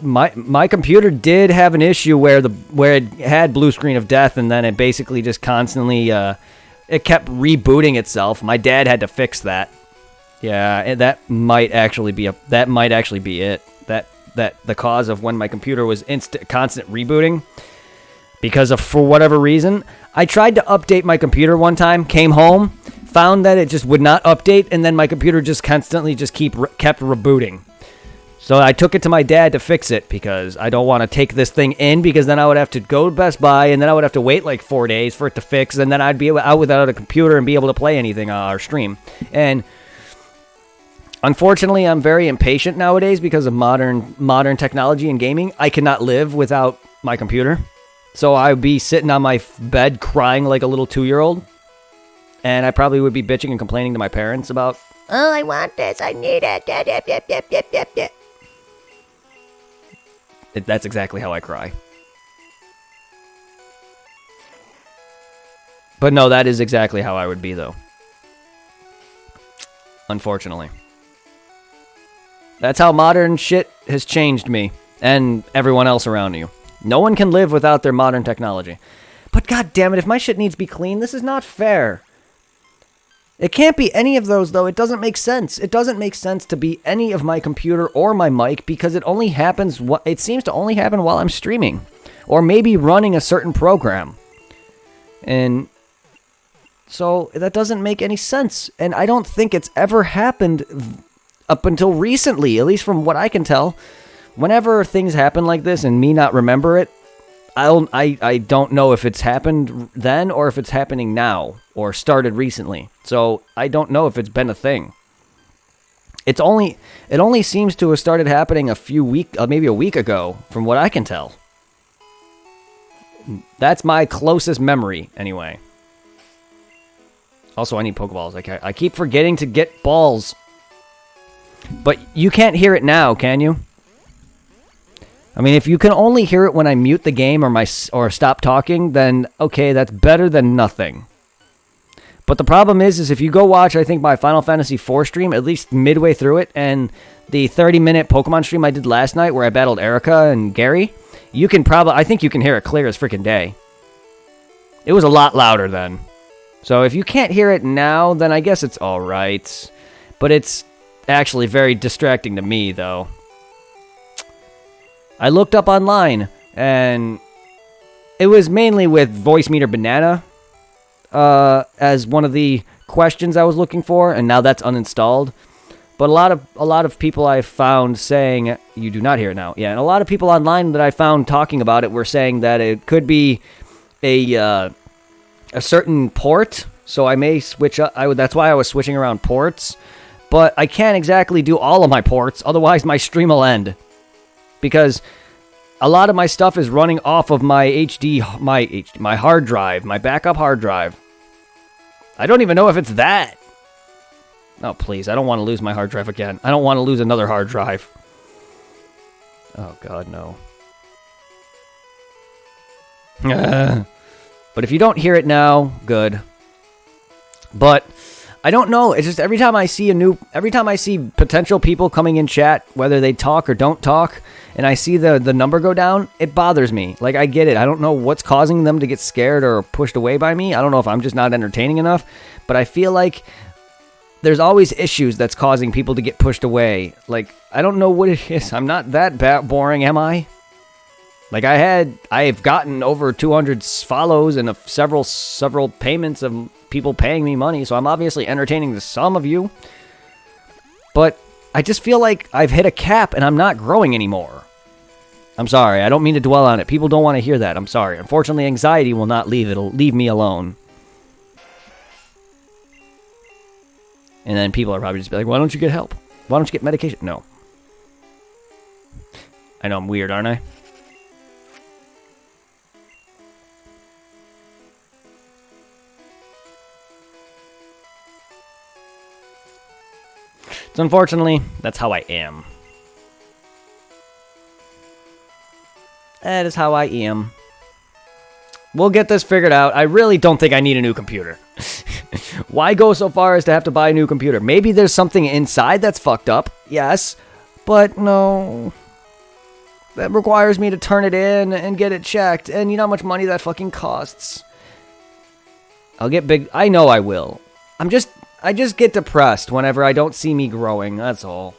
My computer did have an issue where it had blue screen of death, and then it basically just constantly it kept rebooting itself. My dad had to fix that. Yeah, and that might actually be it. That the cause of when my computer was constant rebooting, because of, for whatever reason, I tried to update my computer one time, came home, found that it just would not update, and then my computer just constantly kept rebooting. So I took it to my dad to fix it, because I don't want to take this thing in, because then I would have to go to Best Buy, and then I would have to wait like 4 days for it to fix, and then I'd be out without a computer and be able to play anything on our stream. And unfortunately, I'm very impatient nowadays because of modern technology and gaming. I cannot live without my computer. So I would be sitting on my bed crying like a little 2-year-old. And I probably would be bitching and complaining to my parents about, oh, I want this, I need it. That's exactly how I cry. But no, that is exactly how I would be, though. Unfortunately. That's how modern shit has changed me and everyone else around you. No one can live without their modern technology. But god damn it, if my shit needs to be clean, this is not fair. It can't be any of those, though. It doesn't make sense. It doesn't make sense to be any of my computer or my mic, because it only happens, it seems to only happen while I'm streaming. Or maybe running a certain program. And so that doesn't make any sense. And I don't think it's ever happened up until recently, at least from what I can tell. Whenever things happen like this and me not remember it, I don't know if it's happened then or if it's happening now or started recently. So I don't know if it's been a thing. It only seems to have started happening maybe a week ago, from what I can tell. That's my closest memory, anyway. Also, I need Pokeballs. I keep forgetting to get balls. But you can't hear it now, can you? I mean, if you can only hear it when I mute the game or stop talking, then okay, that's better than nothing. But the problem is if you go watch, I think, my Final Fantasy IV stream, at least midway through it, and the 30-minute Pokemon stream I did last night where I battled Erica and Gary, I think you can hear it clear as freaking day. It was a lot louder then. So if you can't hear it now, then I guess it's alright. But it's actually very distracting to me, though. I looked up online, and it was mainly with Voice Meter Banana as one of the questions I was looking for, and now that's uninstalled. But a lot of people I found saying, you do not hear it now. Yeah, and a lot of people online that I found talking about it were saying that it could be a certain port, so I may switch up. That's why I was switching around ports. But I can't exactly do all of my ports, otherwise my stream will end. Because a lot of my stuff is running off of my my hard drive, my backup hard drive. I don't even know if it's that. Oh, please. I don't want to lose my hard drive again. I don't want to lose another hard drive. Oh, God, no. But if you don't hear it now, good. But I don't know. It's just every time I see potential people coming in chat, whether they talk or don't talk, and I see the number go down, it bothers me. Like, I get it. I don't know what's causing them to get scared or pushed away by me. I don't know if I'm just not entertaining enough, but I feel like there's always issues that's causing people to get pushed away. Like, I don't know what it is. I'm not that boring, am I? Like, I've gotten over 200 follows and several payments of people paying me money, so I'm obviously entertaining to some of you. But I just feel like I've hit a cap and I'm not growing anymore. I'm sorry. I don't mean to dwell on it. People don't want to hear that. I'm sorry. Unfortunately, anxiety will not leave. It'll leave me alone. And then people are probably just be like, why don't you get help? Why don't you get medication? No. I know I'm weird, aren't I? So unfortunately, that's how I am. That is how I am. We'll get this figured out. I really don't think I need a new computer. Why go so far as to have to buy a new computer? Maybe there's something inside that's fucked up. Yes. But no. That requires me to turn it in and get it checked. And you know how much money that fucking costs. I'll get big. I know I will. I just get depressed whenever I don't see me growing. That's all.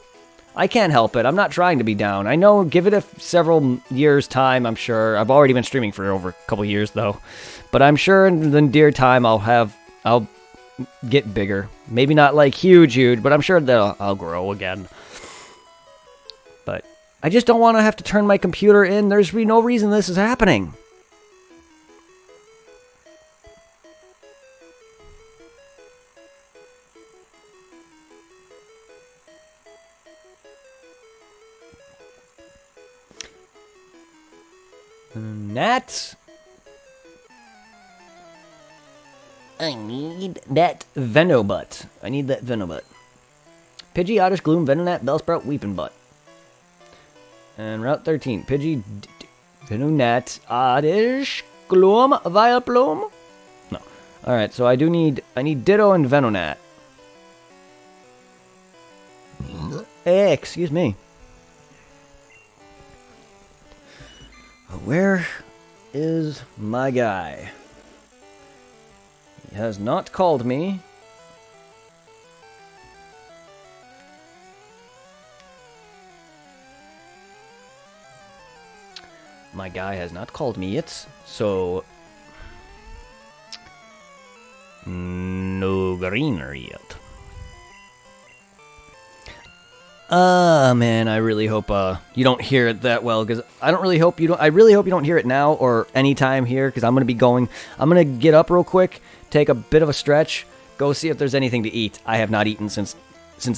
I can't help it. I'm not trying to be down. I know, give it several years' time, I'm sure. I've already been streaming for over a couple years, though. But I'm sure in the dear time I'll get bigger. Maybe not like huge, but I'm sure that I'll grow again. But I just don't want to have to turn my computer in. There's no reason this is happening. Nat. I need that Venobut. I need that Venobut. Pidgey, Oddish, Gloom, Venonat, Bellsprout, Weeping Butt. And Route 13. Pidgey, Venonat, Oddish, Gloom, Vileplume? No. Alright, so I need Ditto and Venonat. Hey, excuse me. Where is my guy? He has not called me. My guy has not called me yet, so no greener yet. Man, I really hope you don't hear it that well, because I really hope you don't hear it now or anytime here, because I'm gonna get up real quick, take a bit of a stretch, go see if there's anything to eat. I have not eaten since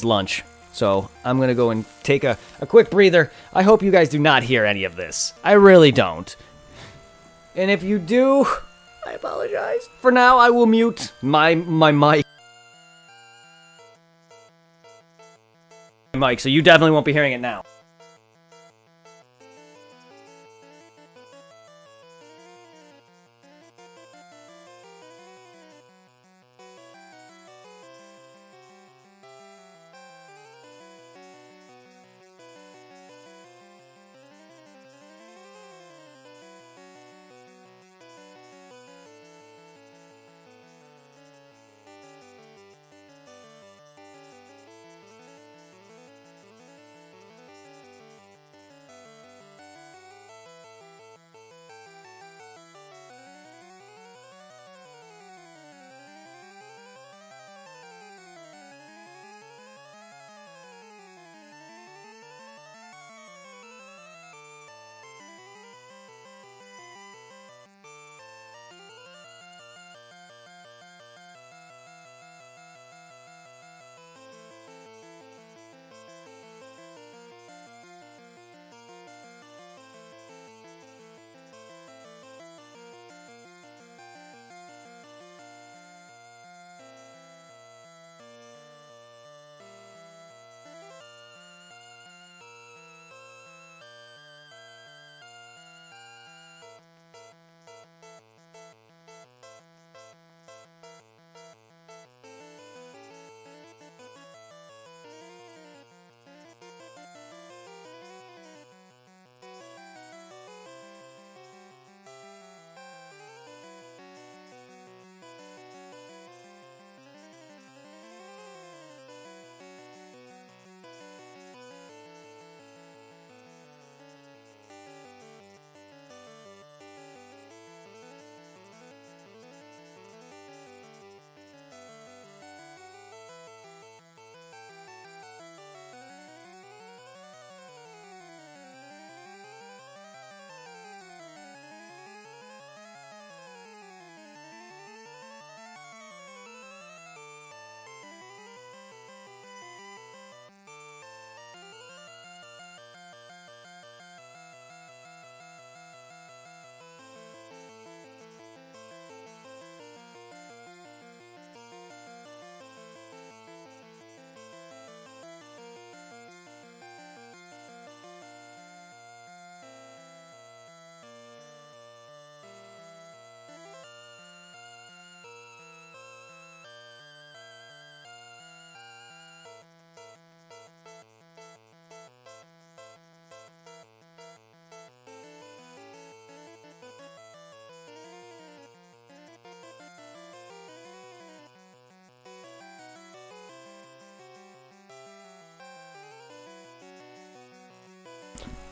lunch, so I'm gonna go and take a quick breather. I hope you guys do not hear any of this. I really don't. And if you do, I apologize. For now, I will mute my mic. So you definitely won't be hearing it now.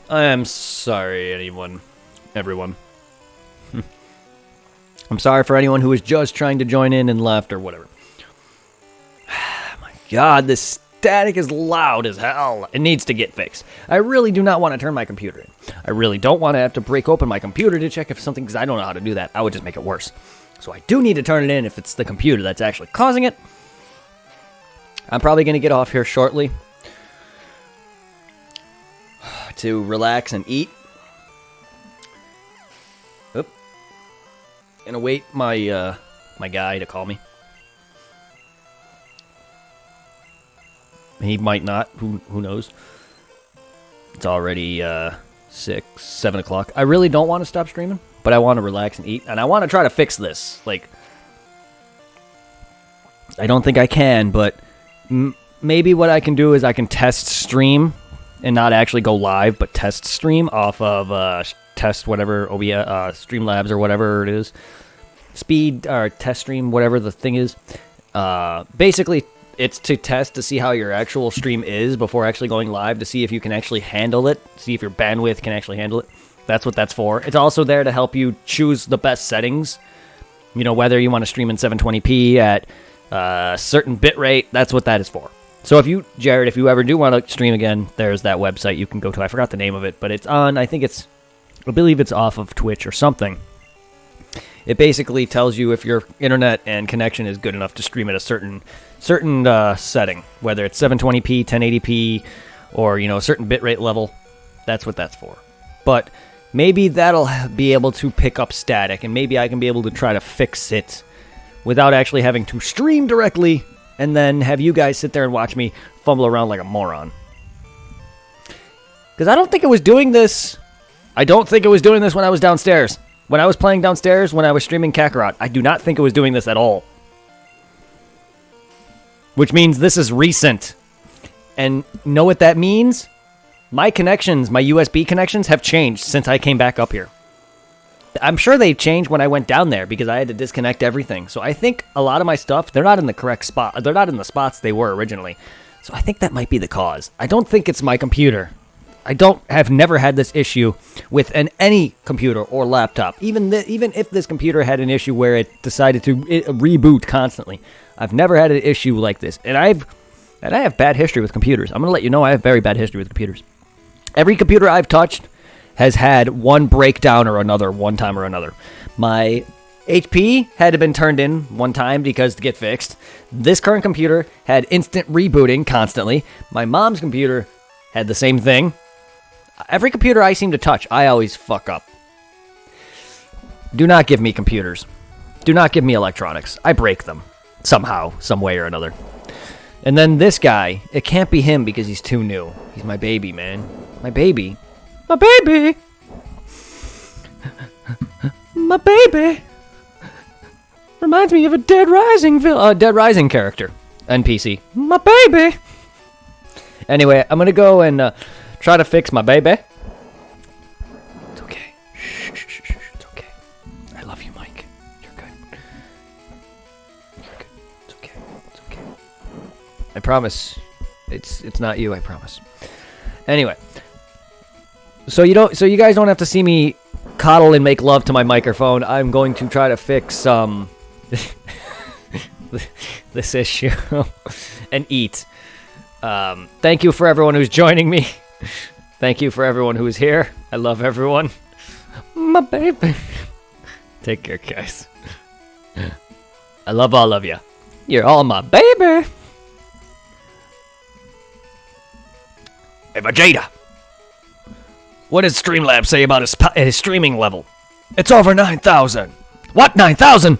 I am sorry, everyone. I'm sorry for anyone who was just trying to join in and left or whatever. My God, this static is loud as hell. It needs to get fixed. I really do not want to turn my computer in. I really don't want to have to break open my computer to check if something, because I don't know how to do that. I would just make it worse. So I do need to turn it in if it's the computer that's actually causing it. I'm probably going to get off here shortly to relax and eat. Oop. Gonna wait my my guy to call me. He might not. Who knows? It's already 6, 7 o'clock. I really don't want to stop streaming, but I want to relax and eat, and I want to try to fix this. Like, I don't think I can, but maybe what I can do is I can test stream and not actually go live, but test stream off of test whatever OBS, Streamlabs or whatever it is, speed or test stream, whatever the thing is. Basically, it's to test to see how your actual stream is before actually going live, to see if you can actually handle it, see if your bandwidth can actually handle it. That's what that's for. It's also there to help you choose the best settings. You know, whether you want to stream in 720p at a certain bit rate, that's what that is for. So if you, Jared, if you ever do want to stream again, there's that website you can go to. I forgot the name of it, but it's on, I believe it's off of Twitch or something. It basically tells you if your internet and connection is good enough to stream at a certain setting, whether it's 720p, 1080p, or, you know, a certain bitrate level. That's what that's for. But maybe that'll be able to pick up static, and maybe I can be able to try to fix it without actually having to stream directly, and then have you guys sit there and watch me fumble around like a moron. Because I don't think it was doing this. I don't think it was doing this when I was downstairs. When I was playing downstairs, when I was streaming Kakarot, I do not think it was doing this at all. Which means this is recent. And know what that means? My connections, my USB connections, have changed since I came back up here. I'm sure they changed when I went down there because I had to disconnect everything. So I think a lot of my stuff, they're not in the correct spot. They're not in the spots they were originally. So I think that might be the cause. I don't think it's my computer. Have never had this issue with any computer or laptop. Even if this computer had an issue where it decided to reboot constantly, I've never had an issue like this. And I have bad history with computers. I'm gonna let you know I have very bad history with computers. Every computer I've touched has had one breakdown or another, one time or another. My HP had been turned in one time because to get fixed. This current computer had instant rebooting constantly. My mom's computer had the same thing. Every computer I seem to touch, I always fuck up. Do not give me computers. Do not give me electronics. I break them. Somehow, some way or another. And then this guy, it can't be him because he's too new. He's my baby, man. My baby. My baby! My baby! Reminds me of a Dead Rising character. NPC. My baby! Anyway, I'm gonna go and try to fix my baby. It's okay. Shh. It's okay. I love you, Mike. You're good. You're good. It's okay. It's okay. I promise. It's not you. I promise. Anyway, so you guys don't have to see me coddle and make love to my microphone. I'm going to try to fix this issue and eat. Thank you for everyone who's joining me. Thank you for everyone who's here. I love everyone. My baby. Take care, guys. I love all of you. You're all my baby. Hey, Vegeta. What does Streamlabs say about his streaming level? It's over 9,000. What? 9,000?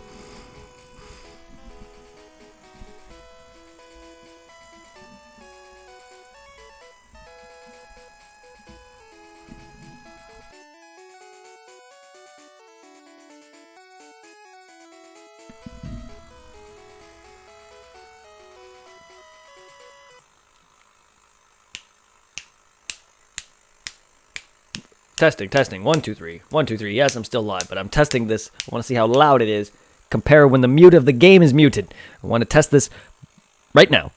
Testing. 1, 2, 3. 1, 2, 3. Yes, I'm still live, but I'm testing this. I want to see how loud it is. Compare when the mute of the game is muted. I want to test this right now.